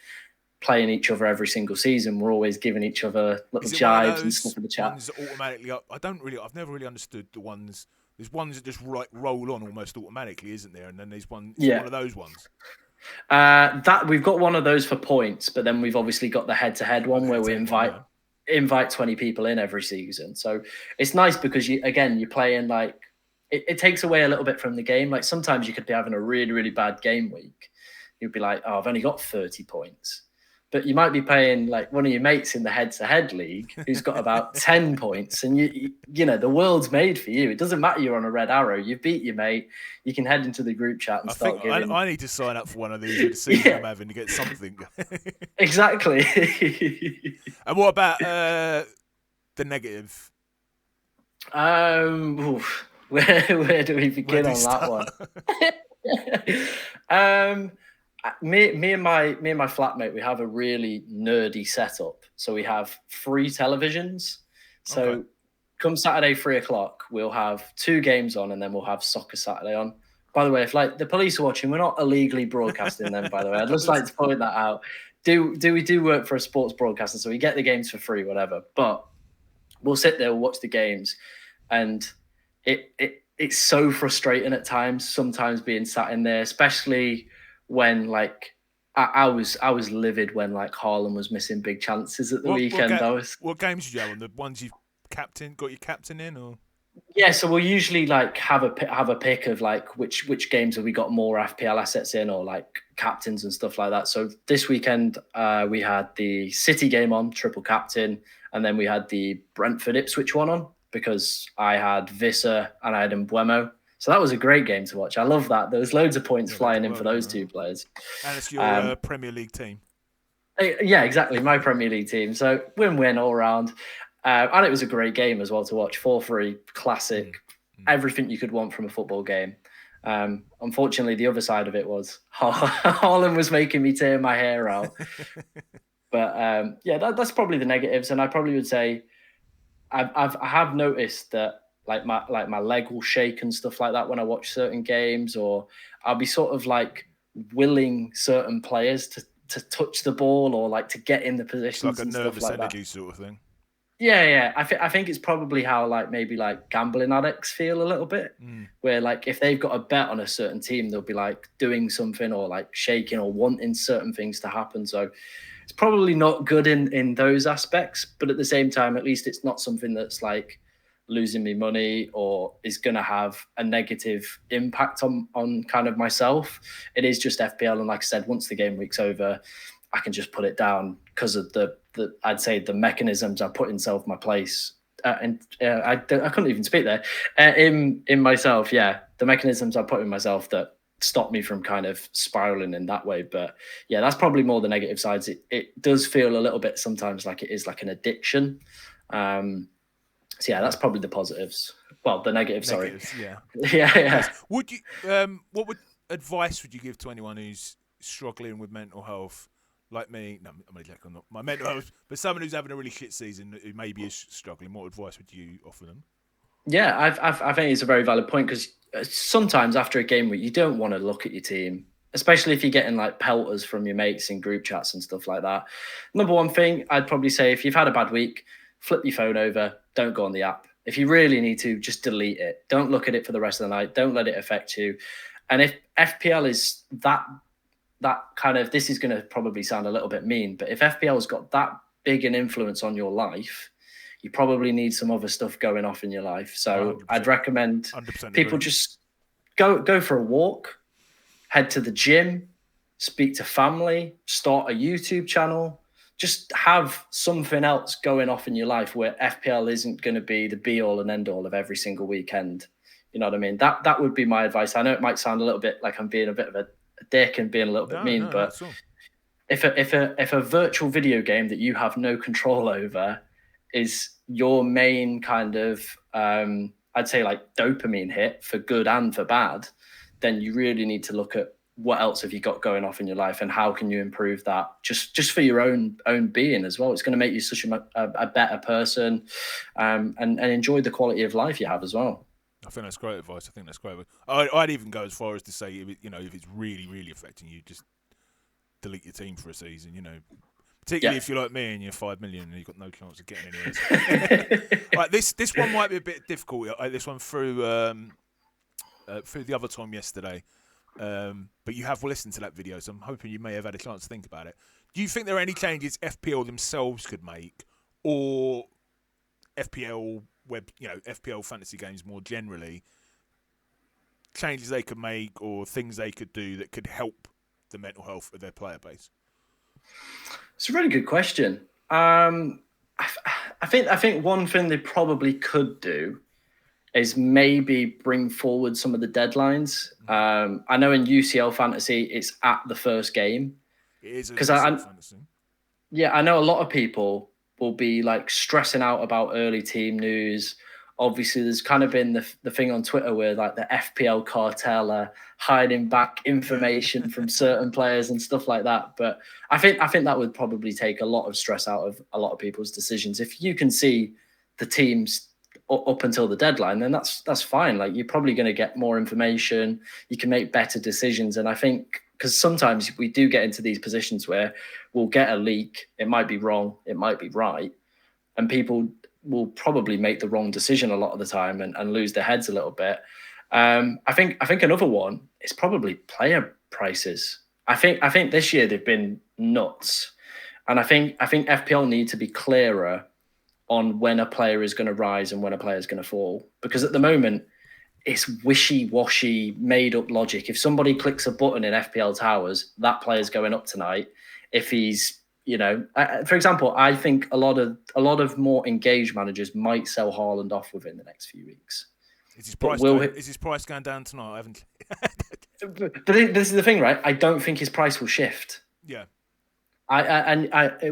playing each other every single season, we're always giving each other little Is it one of jibes and those stuff in the chat. ones that automatically? I've never really understood the ones. There's ones that just roll on almost automatically, isn't there? And then there's one. Is it one of those ones? That we've got one of those for points, but then we've obviously got the head-to-head one where we invite 20 people in every season. So it's nice because you're playing like it takes away a little bit from the game. Like sometimes you could be having a really, really bad game week. You'd be like, oh, I've only got 30 points. But you might be playing like one of your mates in the head-to-head league who's got about 10 points, and you know the world's made for you. It doesn't matter you're on a red arrow. You've beat your mate. You can head into the group chat and start giving. I need to sign up for one of these with the season I'm having to get something. Exactly. And what about the negative? Where do we begin on that one? Me and my flatmate, we have a really nerdy setup. So we have 3 televisions. So come Saturday 3:00, we'll have 2 games on, and then we'll have Soccer Saturday on. By the way, if like the police are watching, we're not illegally broadcasting them. By the way, I'd just like to point that out. We do work for a sports broadcaster, so we get the games for free, whatever. But we'll sit there, we'll watch the games, and it's so frustrating at times. Sometimes being sat in there, especially when like I was livid when like Haaland was missing big chances at the weekend. What games did you have on? The ones you've got your captain in, or? Yeah, so we'll usually like have a pick of like which games have we got more FPL assets in, or like captains and stuff like that. So this weekend we had the City game on, triple captain, and then we had the Brentford Ipswich one on because I had Visser and I had Mbuemo. So that was a great game to watch. I love that. There was loads of points flying in for those 2 players. And it's your Premier League team. Yeah, exactly. My Premier League team. So win-win all around. And it was a great game as well to watch. 4-3, classic. Everything you could want from a football game. Unfortunately, the other side of it was Haaland was making me tear my hair out. But that's probably the negatives. And I probably would say I have noticed that like my leg will shake and stuff like that when I watch certain games, or I'll be sort of like willing certain players to touch the ball or like to get in the positions. It's like a nervous energy sort of thing. Yeah. I think it's probably how like maybe like gambling addicts feel a little bit, where like if they've got a bet on a certain team, they'll be like doing something or like shaking or wanting certain things to happen. So it's probably not good in those aspects, but at the same time, at least it's not something that's like losing me money or is going to have a negative impact on kind of myself. It is just FPL, and like I said, once the game week's over, I can just put it down because of the I'd say the mechanisms I put in my place. I couldn't even speak there. In myself, yeah, the mechanisms I put in myself that stop me from kind of spiraling in that way. But yeah, that's probably more the negative sides. It does feel a little bit sometimes like it is like an addiction. So yeah, that's probably the positives. Well, the negatives. Sorry. Yeah. Yeah. Would you? What advice would you give to anyone who's struggling with mental health, like me? No, I'm not my mental health, but someone who's having a really shit season who maybe is struggling. What advice would you offer them? Yeah, I think it's a very valid point because sometimes after a game week, you don't want to look at your team, especially if you're getting like pelters from your mates in group chats and stuff like that. Number one thing, I'd probably say if you've had a bad week, flip your phone over, don't go on the app. If you really need to, just delete it. Don't look at it for the rest of the night. Don't let it affect you. And if FPL is that kind of, this is going to probably sound a little bit mean, but if FPL has got that big an influence on your life, you probably need some other stuff going off in your life. So 100%. I'd recommend people just go for a walk, head to the gym, speak to family, start a YouTube channel, just have something else going off in your life where FPL isn't going to be the be all and end all of every single weekend. You know what I mean? That would be my advice. I know it might sound a little bit like I'm being a bit of a dick and being a little bit mean, but if a virtual video game that you have no control over is your main kind of, I'd say like dopamine hit for good and for bad, then you really need to look at what else have you got going off in your life, and how can you improve that just for your own being as well. It's going to make you such a better person, and enjoy the quality of life you have as well. I think that's great advice. I think that's great. I'd even go as far as to say, if it's really, really affecting you, just delete your team for a season. Particularly if you're like me and you're 5 million and you've got no chance of getting anywhere. Right, this one might be a bit difficult. This one through the other Tom yesterday, but you have listened to that video, so I'm hoping you may have had a chance to think about it. Do you think there are any changes FPL themselves could make, or FPL FPL fantasy games more generally, changes they could make or things they could do that could help the mental health of their player base? It's a really good question. I think one thing they probably could do is maybe bring forward some of the deadlines. I know in UCL fantasy it's at the first game. It is because fantasy. Yeah, I know a lot of people will be like stressing out about early team news. Obviously, there's kind of been the thing on Twitter where like the FPL cartel are hiding back information from certain players and stuff like that. But I think that would probably take a lot of stress out of a lot of people's decisions. If you can see the teams up until the deadline, then that's fine. Like, you're probably going to get more information. You can make better decisions. And I think, because sometimes we do get into these positions where we'll get a leak. It might be wrong. It might be right. And people will probably make the wrong decision a lot of the time and lose their heads a little bit. I think another one is probably player prices. I think this year they've been nuts. And I think FPL need to be clearer on when a player is going to rise and when a player is going to fall. Because at the moment, it's wishy-washy, made-up logic. If somebody clicks a button in FPL Towers, that player's going up tonight. If he's, for example, I think a lot of more engaged managers might sell Haaland off within the next few weeks. Is his price going down tonight? I haven't. But this is the thing, right? I don't think his price will shift. Yeah.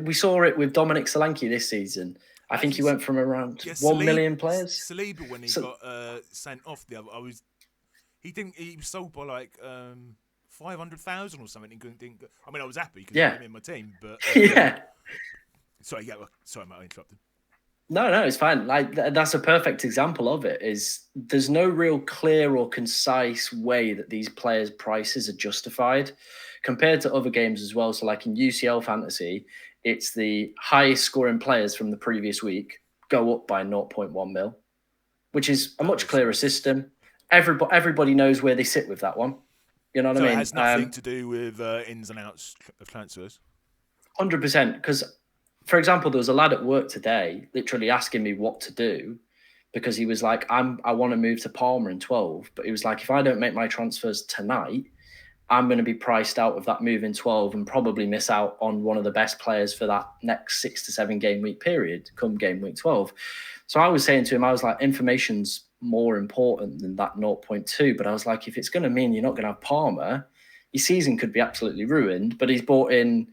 We saw it with Dominic Solanke this season. I think he went from around 1 million players. Saliba, when he got sent off the other, he was sold by like 500,000 or something. I mean, I was happy because I had him in my team, but Sorry, mate, I interrupted. No, it's fine. Like, that's a perfect example of it. Is there's no real clear or concise way that these players' prices are justified compared to other games as well. So, like in UCL fantasy, it's the highest scoring players from the previous week go up by 0.1 mil, which is a much clearer system. Everybody knows where they sit with that one. You know what I mean? It has nothing to do with ins and outs of transfers. 100%. Because, for example, there was a lad at work today literally asking me what to do because he was like, I want to move to Palmer in 12. But he was like, if I don't make my transfers tonight, I'm going to be priced out of that move in 12 and probably miss out on one of the best players for that next 6 to 7 game week period come game week 12. So I was saying to him, I was like, information's more important than that 0.2. But I was like, if it's going to mean you're not going to have Palmer, your season could be absolutely ruined. But he's brought in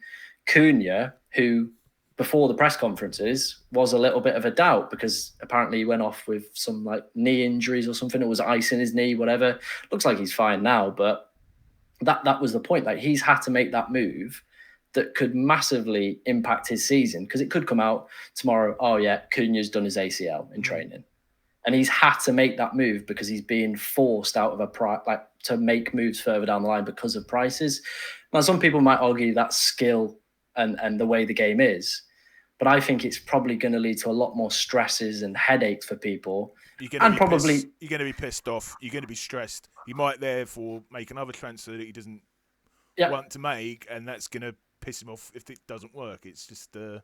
Cunha, who before the press conferences was a little bit of a doubt because apparently he went off with some like knee injuries or something. It was ice in his knee, whatever. Looks like he's fine now, but that was the point. Like, he's had to make that move that could massively impact his season because it could come out tomorrow. Oh yeah, Cunha's done his ACL in training, and he's had to make that move because he's being forced out of to make moves further down the line because of prices. Now, some people might argue that's skill and the way the game is, but I think it's probably going to lead to a lot more stresses and headaches for people. You're going to be pissed off. You're going to be stressed. You might therefore make another transfer that he doesn't want to make, and that's going to piss him off if it doesn't work. It's just an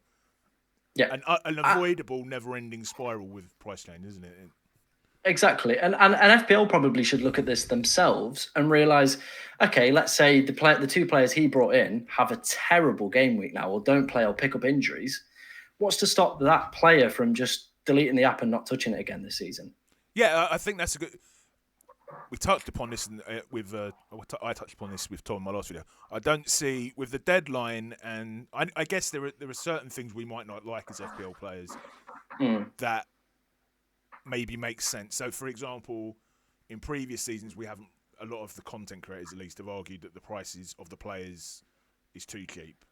avoidable, never-ending spiral with price change, isn't it? Exactly, and FPL probably should look at this themselves and realise, okay, let's say the two players he brought in have a terrible game week now, or don't play or pick up injuries. What's to stop that player from just deleting the app and not touching it again this season? Yeah, I think that's a good. We touched upon this I touched upon this with Tom in my last video. I don't see with the deadline, and I guess there are certain things we might not like as FPL players that maybe makes sense. So, for example, in previous seasons we haven't a lot of the content creators, at least, have argued that the prices of the players is too cheap.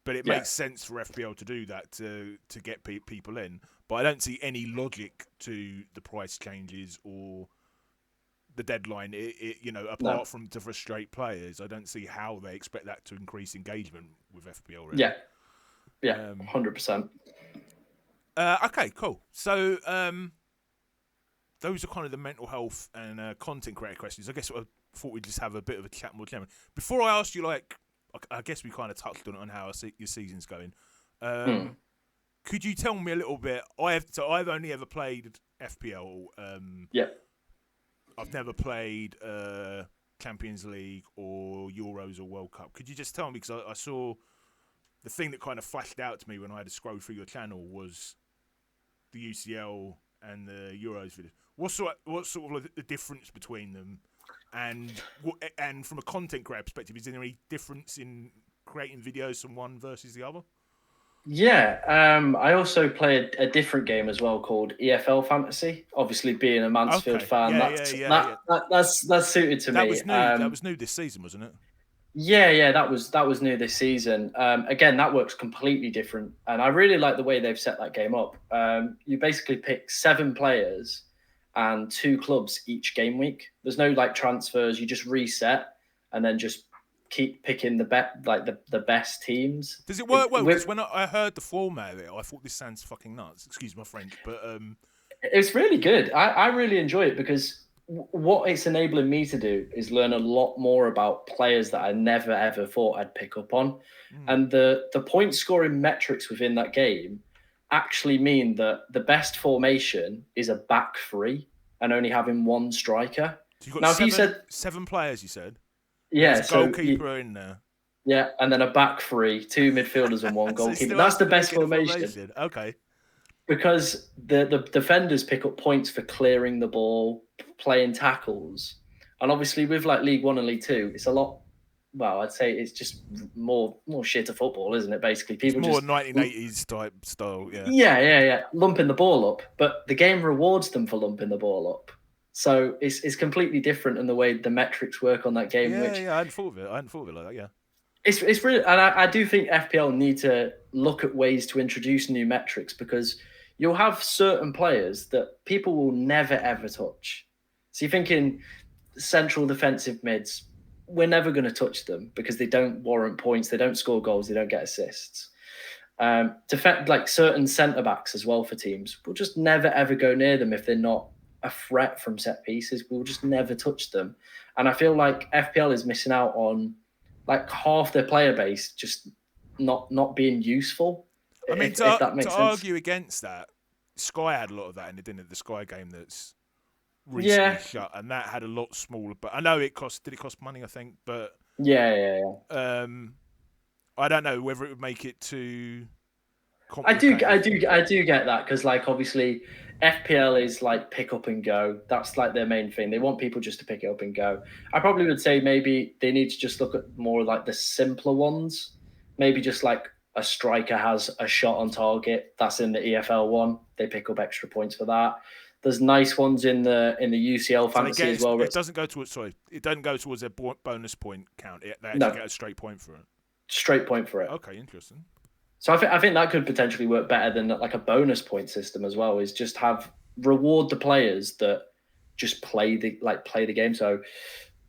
But it makes sense for FPL to do that to get people in. But I don't see any logic to the price changes or the deadline. Apart from to frustrate players, I don't see how they expect that to increase engagement with FPL. Really. Yeah, 100%. Okay, cool. So those are kind of the mental health and content creator questions. I guess I thought we'd just have a bit of a chat more generally. Before I asked you, I guess we kind of touched on how your season's going. Could you tell me a little bit? I've only ever played FPL. I've never played Champions League or Euros or World Cup. Could you just tell me? Because I saw the thing that kind of flashed out to me when I had to scroll through your channel was the UCL and the Euros video. What's sort of the difference between them? And from a content creator perspective, is there any difference in creating videos from one versus the other? Yeah, I also play a different game as well called EFL Fantasy. Obviously, being a Mansfield fan, that's suited to me. Was new. That was new this season, wasn't it? Yeah, that was new this season. Again, that works completely different, and I really like the way they've set that game up. You basically pick 7 players and 2 clubs each game week. There's no transfers. You just reset and then just keep picking the best teams. Does it work well? Because when I heard the format of it, I thought this sounds fucking nuts. Excuse my French, but it's really good. I really enjoy it because what it's enabling me to do is learn a lot more about players that I never ever thought I'd pick up on, and the point scoring metrics within that game actually mean that the best formation is a back 3 and only having 1 striker. So you've got now, 7 players, you said. Yeah, there's a goalkeeper in there. Yeah, and then a back 3, 2 midfielders and 1 goalkeeper. That's the best formation. Okay. Because the defenders pick up points for clearing the ball, playing tackles, and obviously with League 1 and League 2, it's a lot. Well, I'd say it's just more shitter football, isn't it? Basically, people it's more just 1980s type style. Yeah, lumping the ball up, but the game rewards them for lumping the ball up. So it's completely different in the way the metrics work on that game. I hadn't thought of it. Like that. Yeah, it's really, and I do think FPL need to look at ways to introduce new metrics because you'll have certain players that people will never ever touch. So you're thinking central defensive mids, we're never going to touch them because they don't warrant points, they don't score goals, they don't get assists. Certain centre backs as well for teams, we'll just never ever go near them if they're not a threat from set pieces. We'll just never touch them. And I feel like FPL is missing out on half their player base just not being useful. I mean, if that makes to sense. argue against that, Sky had a lot of that in it, didn't it? The Sky game that's recently shut, and that had a lot smaller. But I know did it cost money? I think, but yeah. I don't know whether it would make it too I do get that because obviously FPL is pick up and go. That's their main thing. They want people just to pick it up and go. I probably would say maybe they need to just look at more the simpler ones. Maybe just a striker has a shot on target. That's in the EFL one. They pick up extra points for that. There's nice ones in the UCL fantasy as well. It doesn't go towards it doesn't go towards a bonus point count. They actually get a straight point for it. Straight point for it. Okay, interesting. So I think that could potentially work better than a bonus point system as well. Is just reward the players that just play the game. So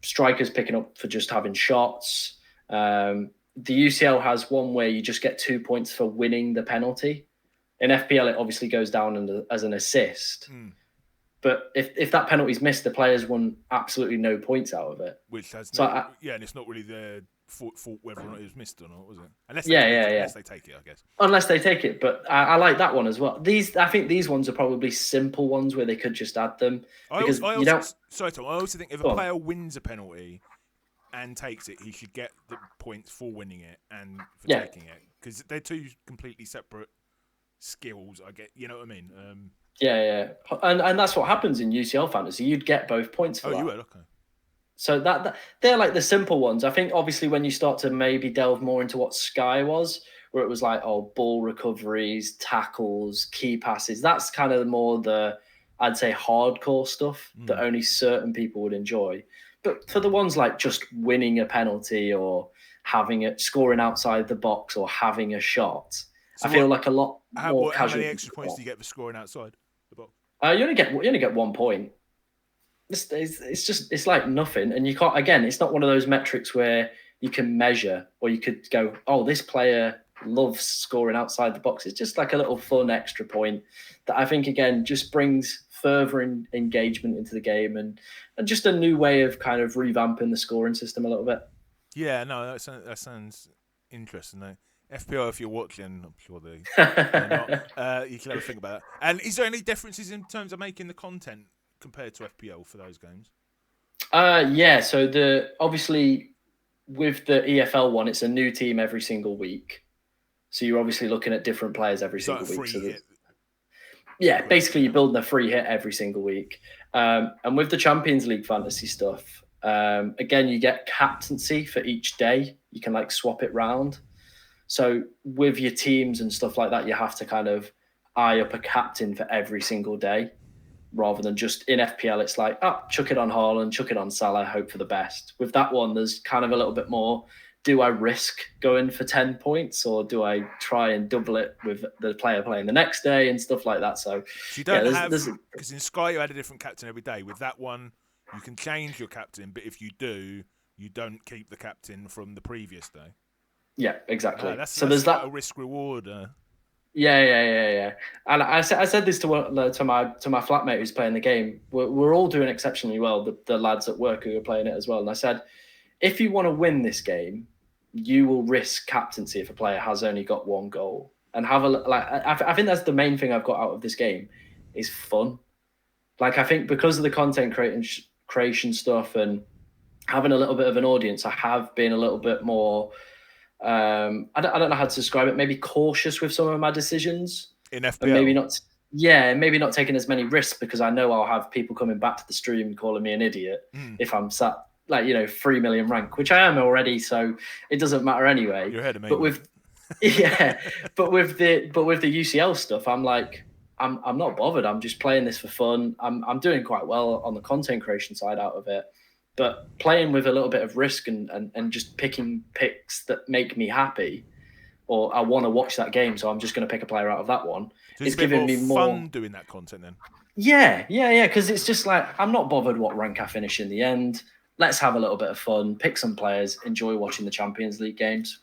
strikers picking up for just having shots. The UCL has one where you just get 2 points for winning the penalty. In FPL, it obviously goes down as an assist. But if that penalty's missed, the players won absolutely no points out of it. Which has and it's not really their fault whether or not it was missed or not, was it? Unless they take it, I guess. Unless they take it, but I like that one as well. I think these ones are probably simple ones where they could just add them. Sorry, Tom. I also think if a player wins a penalty and takes it, he should get the points for winning it and for taking it because they're 2 completely separate skills. I get, you know what I mean? And that's what happens in UCL fantasy. You'd get both points for that. You would, okay. So that they're the simple ones. I think obviously when you start to maybe delve more into what Sky was, where it was ball recoveries, tackles, key passes. That's kind of more I'd say hardcore stuff that only certain people would enjoy. but for the ones like just winning a penalty or having it, scoring outside the box or having a shot, So I feel like a lot more how casual. many extra points do you get for scoring outside the box? You only get 1 point. It's like nothing, and you can't. Again, it's not one of those metrics where you can measure or you could go, oh, this player loves scoring outside the box. It's just like a little fun extra point that I think again just brings further engagement into the game and just a new way of kind of revamping the scoring system a little bit. Yeah, no, that sounds interesting. Though. FPL, if you're watching, I'm sure they're not. You can have a think about that. And is there any differences in terms of making the content compared to FPL for those games? Yeah. So obviously with the EFL one, it's a new team every single week. So you're obviously looking at different players every single week. So yeah, basically you're building a free hit every single week. And with the Champions League fantasy stuff, again, you get captaincy for each day. You can like swap it round. So with your teams and stuff like that, you have to kind of eye up a captain for every single day, rather than just in FPL. It's like, chuck it on Haaland, chuck it on Salah, hope for the best. With that one, there's kind of a little bit more. Do I risk going for 10 points or do I try and double it with the player playing the next day and stuff like that? So you don't because in Sky you had a different captain every day. With that one, you can change your captain, but if you do, you don't keep the captain from the previous day. Yeah, exactly. So there's that a risk reward. Yeah. And I said this to my flatmate who's playing the game. We're all doing exceptionally well. The lads at work who are playing it as well. And I said, if you want to win this game, you will risk captaincy if a player has only got one goal. And I think that's the main thing I've got out of this game is fun. Like I think because of the content creation stuff and having a little bit of an audience, I have been a little bit more. I don't know how to describe it. Maybe cautious with some of my decisions in FPL, and maybe not. Yeah, maybe not taking as many risks because I know I'll have people coming back to the stream calling me an idiot if I'm sat 3 million rank, which I am already. So it doesn't matter anyway. You're ahead of me. But with but with the UCL stuff, I'm like, I'm not bothered. I'm just playing this for fun. I'm doing quite well on the content creation side out of it. But playing with a little bit of risk and just picking picks that make me happy, or I want to watch that game, so I'm just going to pick a player out of that one. So it's giving me more fun doing that content then. Yeah, because it's just like I'm not bothered what rank I finish in the end. Let's have a little bit of fun, pick some players, enjoy watching the Champions League games.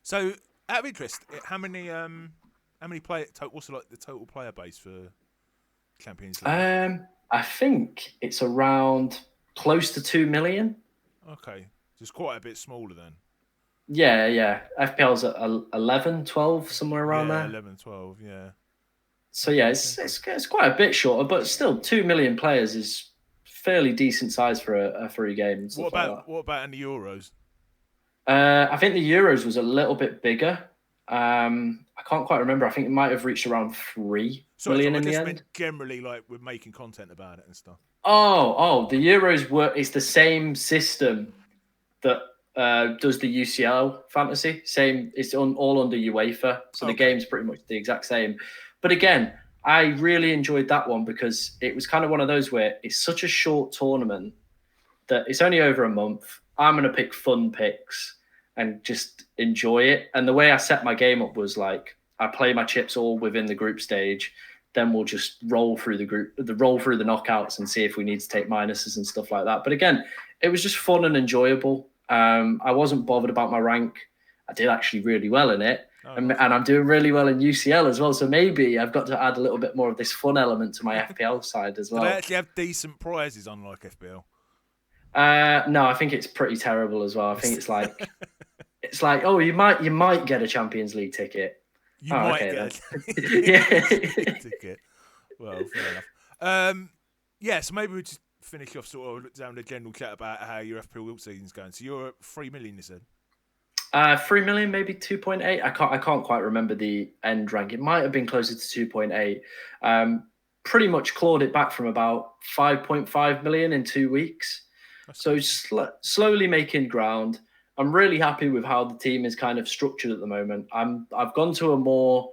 So, out of interest, how many players? What's like the total player base for Champions League? I think it's around close to 2 million. Okay. So it's quite a bit smaller then. Yeah. FPL's at 11, 12, somewhere around there. 11, 12, yeah. So yeah, it's quite a bit shorter, but still 2 million players is fairly decent size for a free game. What about in the Euros? I think the Euros was a little bit bigger. I can't quite remember. I think it might have reached around 3 million in the end. Generally, like we're making content about it and stuff. Oh, the Euros it's the same system that does the UCL fantasy. Same, it's all under UEFA. So the game's pretty much the exact same. But again, I really enjoyed that one because it was kind of one of those where it's such a short tournament that it's only over a month. I'm going to pick fun picks and just enjoy it. And the way I set my game up was like, I play my chips all within the group stage. Then we'll just roll through the knockouts and see if we need to take minuses and stuff like that. But again, it was just fun and enjoyable. I wasn't bothered about my rank. I did actually really well in it. And I'm doing really well in UCL as well. So maybe I've got to add a little bit more of this fun element to my FPL side as well. Do they actually have decent prizes unlike FPL? No, I think it's pretty terrible as well. I think it's like, oh, you might get a Champions League ticket. You might get a ticket. Well, fair enough. So maybe we just finish off sort of down the general chat about how your FPL season's going. So you're at 3 million, you said? 3 million, maybe 2.8. I can't quite remember the end rank. It might have been closer to 2.8. Pretty much clawed it back from about 5.5 million in 2 weeks. So slowly making ground. I'm really happy with how the team is kind of structured at the moment. I've gone to a more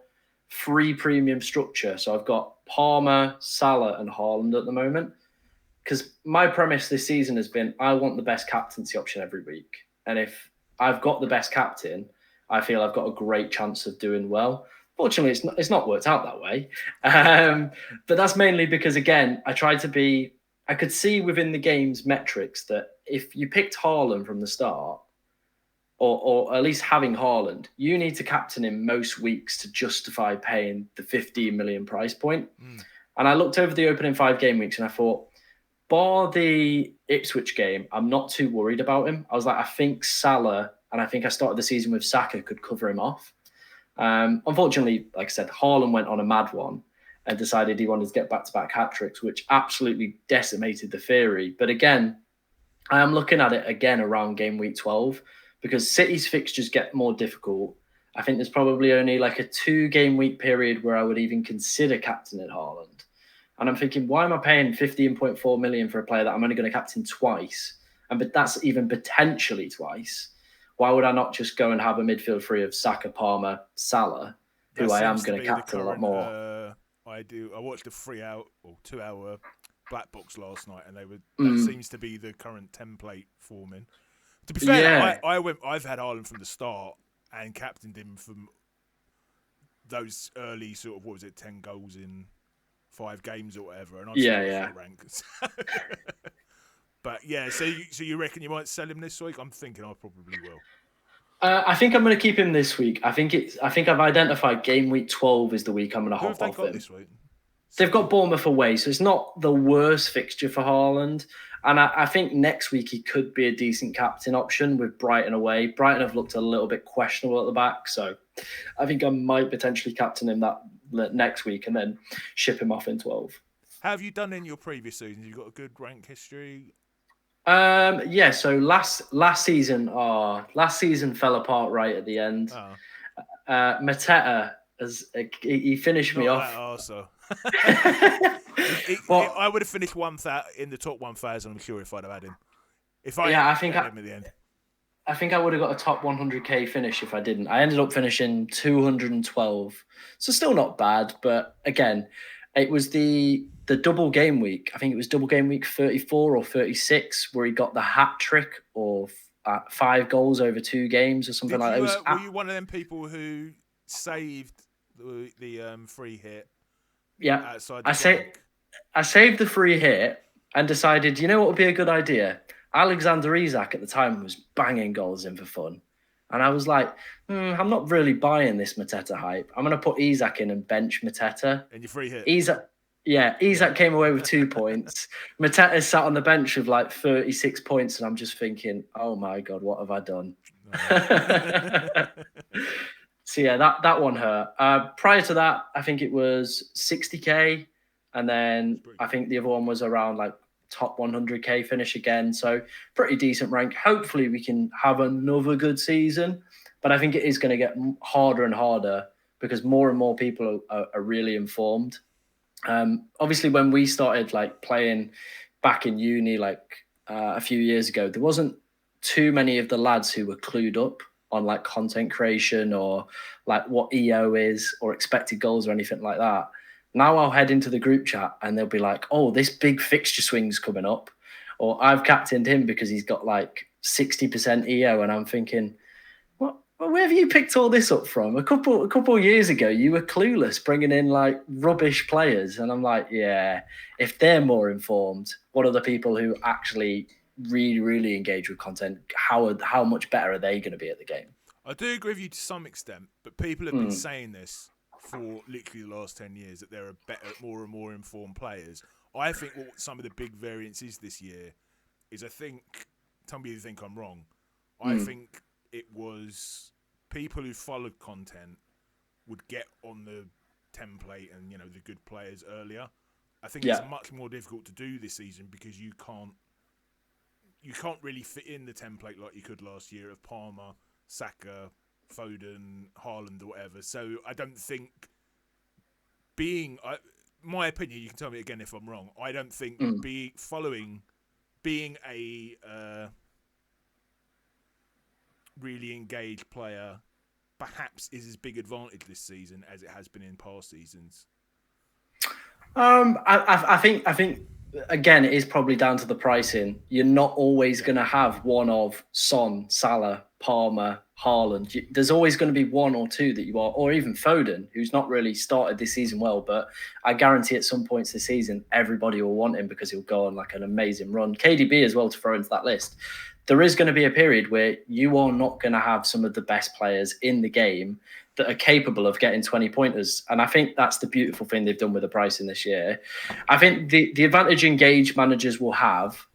free premium structure. So I've got Palmer, Salah, and Haaland at the moment. because my premise this season has been I want the best captaincy option every week. And if I've got the best captain, I feel I've got a great chance of doing well. Fortunately, it's not worked out that way. But that's mainly because, again, I could see within the game's metrics that if you picked Haaland from the start, or at least having Haaland, you need to captain him most weeks to justify paying the 15 million price point. And I looked over the opening 5 game weeks and I thought, bar the Ipswich game, I'm not too worried about him. I was like, I think Salah, and I think I started the season with Saka, could cover him off. Unfortunately, like I said, Haaland went on a mad one and decided he wanted to get back-to-back hat-tricks, which absolutely decimated the theory. But again, I am looking at it again around game week 12 because City's fixtures get more difficult. I think there's probably only like a 2 game week period where I would even consider captaining Haaland. And I'm thinking, why am I paying 15.4 million for a player that I'm only going to captain twice? But that's even potentially twice. Why would I not just go and have a midfield free of Saka, Palmer, Salah, who I am going to captain a lot more? I watched a 2-hour Black Box last night, and that seems to be the current template forming. To be fair, I've had Haaland from the start and captained him from those early sort of 10 goals in 5 games or whatever, and I've rank. But yeah, so you reckon you might sell him this week? I'm thinking I probably will. I think I'm going to keep him this week. I think I've identified game week 12 is the week I'm going to hop off him. This week? They've got Bournemouth away, so it's not the worst fixture for Haaland. And I think next week he could be a decent captain option with Brighton away. Brighton have looked a little bit questionable at the back, so I think I might potentially captain him that next week and then ship him off in 12. How have you done in your previous seasons? You've got a good rank history? Yeah, so last season fell apart right at the end. Mateta, he finished me off. Also. I would have finished in the top 1,000. I'm sure if I'd have had him. I think him at the end. I think I would have got a top 100k finish if I didn't. I ended up finishing 212, so still not bad. But again, it was the double game week. I think it was double game week 34 or 36 where he got the hat trick of 5 goals over 2 games or something like that. Were you one of them people who saved the free hit? Yeah, outside I saved the free hit and decided, you know what would be a good idea? Alexander Isak at the time was banging goals in for fun. And I was like, I'm not really buying this Mateta hype. I'm going to put Isak in and bench Mateta. And your free hit. Isak came away with 2 points. Mateta sat on the bench with like 36 points. And I'm just thinking, oh my God, what have I done? So yeah, that one hurt. Prior to that, I think it was 60k. And then I think the other one was around like top 100k finish again. So pretty decent rank. Hopefully we can have another good season. But I think it is going to get harder and harder because more and more people are really informed. Obviously, when we started like playing back in uni, like a few years ago, there wasn't too many of the lads who were clued up on like content creation or like what EO is or expected goals or anything like that. Now I'll head into the group chat and they'll be like, oh, this big fixture swing's coming up. Or I've captained him because he's got like 60% EO. And I'm thinking, where have you picked all this up from? A couple of years ago, you were clueless bringing in like rubbish players. And I'm like, yeah, if they're more informed, what are the people who actually really, really engage with content? How much better are they going to be at the game? I do agree with you to some extent, but people have been saying this for literally the last 10 years that there are better, more and more informed players. I think what some of the big variances this year is, tell me if you think I'm wrong, I think it was people who followed content would get on the template and, the good players earlier. I think it's much more difficult to do this season because you can't really fit in the template like you could last year of Palmer, Saka, Foden, Haaland or whatever. So I don't think my opinion, you can tell me again if I'm wrong, I don't think being a really engaged player perhaps is as big advantage this season as it has been in past seasons. I think again, it is probably down to the pricing. You're not always going to have one of Son, Salah, Palmer, Haaland. There's always going to be one or two that you are, or even Foden, who's not really started this season well, but I guarantee at some points this season, everybody will want him because he'll go on like an amazing run. KDB as well to throw into that list. There is going to be a period where you are not going to have some of the best players in the game that are capable of getting 20 pointers. And I think that's the beautiful thing they've done with the pricing this year. I think the advantage engaged managers will have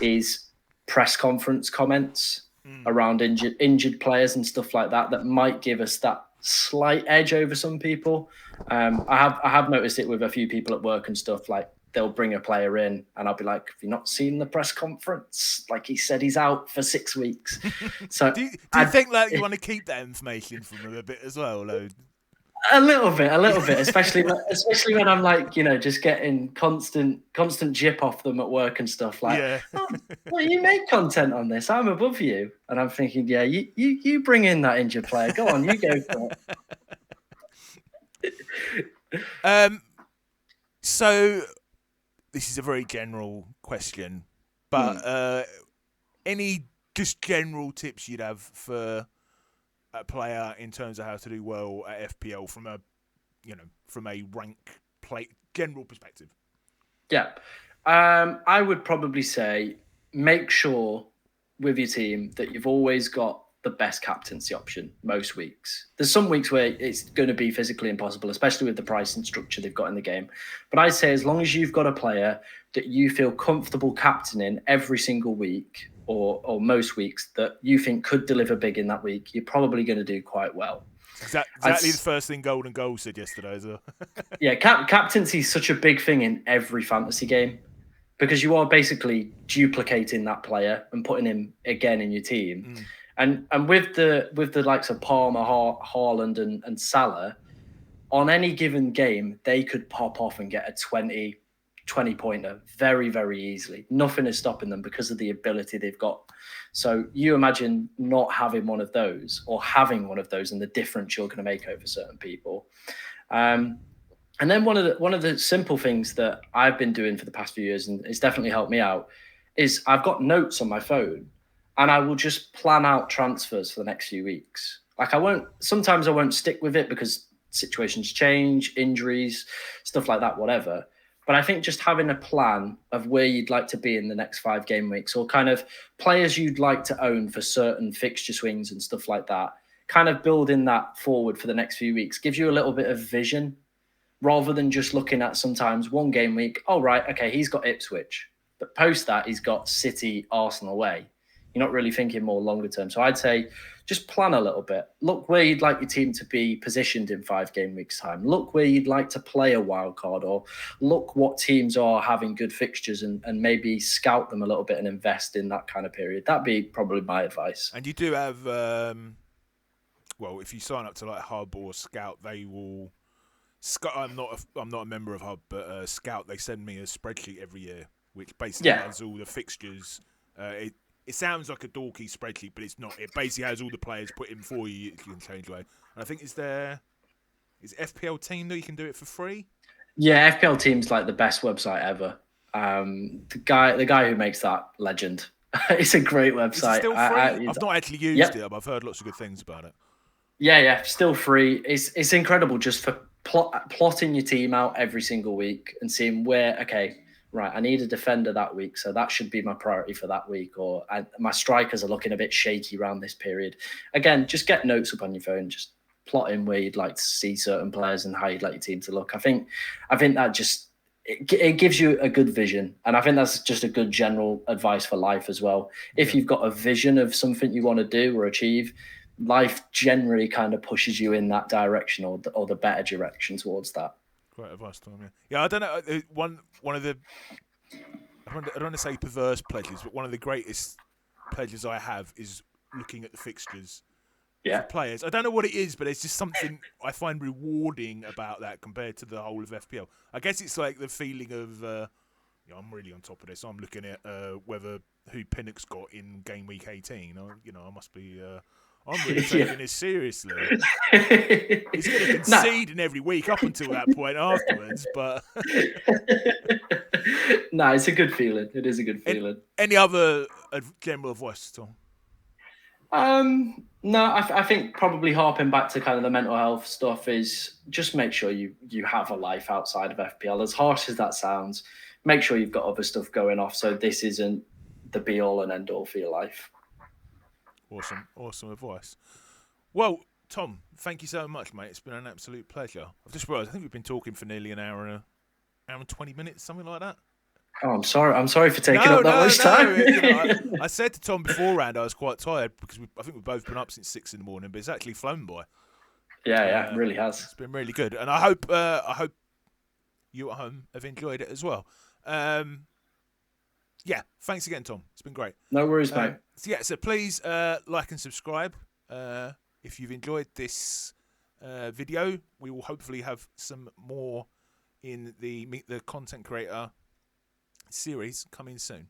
is press conference comments around injured players and stuff like that might give us that slight edge over some people. I have noticed it with a few people at work and stuff. Like they'll bring a player in and I'll be like, have you not seen the press conference? Like he said he's out for 6 weeks. So do you think that you want to keep that information from them a bit as well, though? A little bit, especially when I'm like, just getting constant jip off them at work and stuff. Like, yeah. Well, you make content on this. I'm above you, and I'm thinking, yeah, you bring in that injured player. Go on, you go for it. So this is a very general question, but any just general tips you'd have for a player in terms of how to do well at FPL from a rank play general perspective? Yeah, I would probably say make sure with your team that you've always got the best captaincy option most weeks. There's some weeks where it's going to be physically impossible, especially with the pricing structure they've got in the game. But I'd say as long as you've got a player that you feel comfortable captaining every single week or most weeks that you think could deliver big in that week, you're probably going to do quite well. Exactly the first thing Golden Goal said yesterday as well. Yeah, captaincy is such a big thing in every fantasy game because you are basically duplicating that player and putting him again in your team. And with the likes of Palmer, Haaland and Salah, on any given game, they could pop off and get a 20 pointer very, very easily. Nothing is stopping them because of the ability they've got. So you imagine not having one of those or having one of those and the difference you're going to make over certain people. And then one of the simple things that I've been doing for the past few years, and it's definitely helped me out, is I've got notes on my phone and I will just plan out transfers for the next few weeks. Like sometimes I won't stick with it because situations change, injuries, stuff like that, whatever. But I think just having a plan of where you'd like to be in the next 5 game weeks or kind of players you'd like to own for certain fixture swings and stuff like that, kind of building that forward for the next few weeks gives you a little bit of vision rather than just looking at sometimes 1 game week. Oh, right. Okay. He's got Ipswich, but post that he's got City, Arsenal away. You're not really thinking more longer term. So I'd say just plan a little bit. Look where you'd like your team to be positioned in 5 game weeks time. Look where you'd like to play a wild card or look what teams are having good fixtures and maybe scout them a little bit and invest in that kind of period. That'd be probably my advice. And you do have, if you sign up to like Hub or Scout, they will. I'm not a member of Hub, but Scout, they send me a spreadsheet every year, which basically has all the fixtures. It sounds like a dorky spreadsheet, but it's not. It basically has all the players put in for you. You can change away. And I think is FPL Team that you can do it for free? Yeah, FPL Team's like the best website ever. The guy who makes that, legend. It's a great website. Is it still free? I've not actually used it, but I've heard lots of good things about it. Yeah, still free. It's incredible just for plotting your team out every single week and seeing where, okay, right, I need a defender that week, so that should be my priority for that week. Or my strikers are looking a bit shaky around this period. Again, just get notes up on your phone. Just plot in where you'd like to see certain players and how you'd like your team to look. I think that just it gives you a good vision, and I think that's just a good general advice for life as well. If you've got a vision of something you want to do or achieve, life generally kind of pushes you in that direction or the better direction towards that. Great advice, Tom. Yeah, I don't know. One of the I don't want to say perverse pleasures, but one of the greatest pleasures I have is looking at the fixtures for players. I don't know what it is, but it's just something I find rewarding about that compared to the whole of FPL. I guess it's like the feeling of I'm really on top of this. I'm looking at who Pinnock's got in game week 18. I must be I'm really taking this seriously. He's going to concede in every week up until that point afterwards, but no, it's a good feeling. It is a good feeling. Any other general advice, Tom? No, I think probably harping back to kind of the mental health stuff is just make sure you have a life outside of FPL. As harsh as that sounds, make sure you've got other stuff going off. So this isn't the be all and end all for your life. Awesome advice. Well, Tom, thank you so much, mate. It's been an absolute pleasure. I've just realised I think we've been talking for nearly an hour and 20 minutes, something like that. Oh, I'm sorry. I'm sorry for taking up that much time. I said to Tom beforehand I was quite tired because I think we've both been up since 6 a.m, but it's actually flown by. Yeah, it really has. It's been really good, and I hope you at home have enjoyed it as well. Yeah, thanks again, Tom. It's been great. No worries, mate. So please like and subscribe if you've enjoyed this video. We will hopefully have some more in the Meet the Content Creator series coming soon.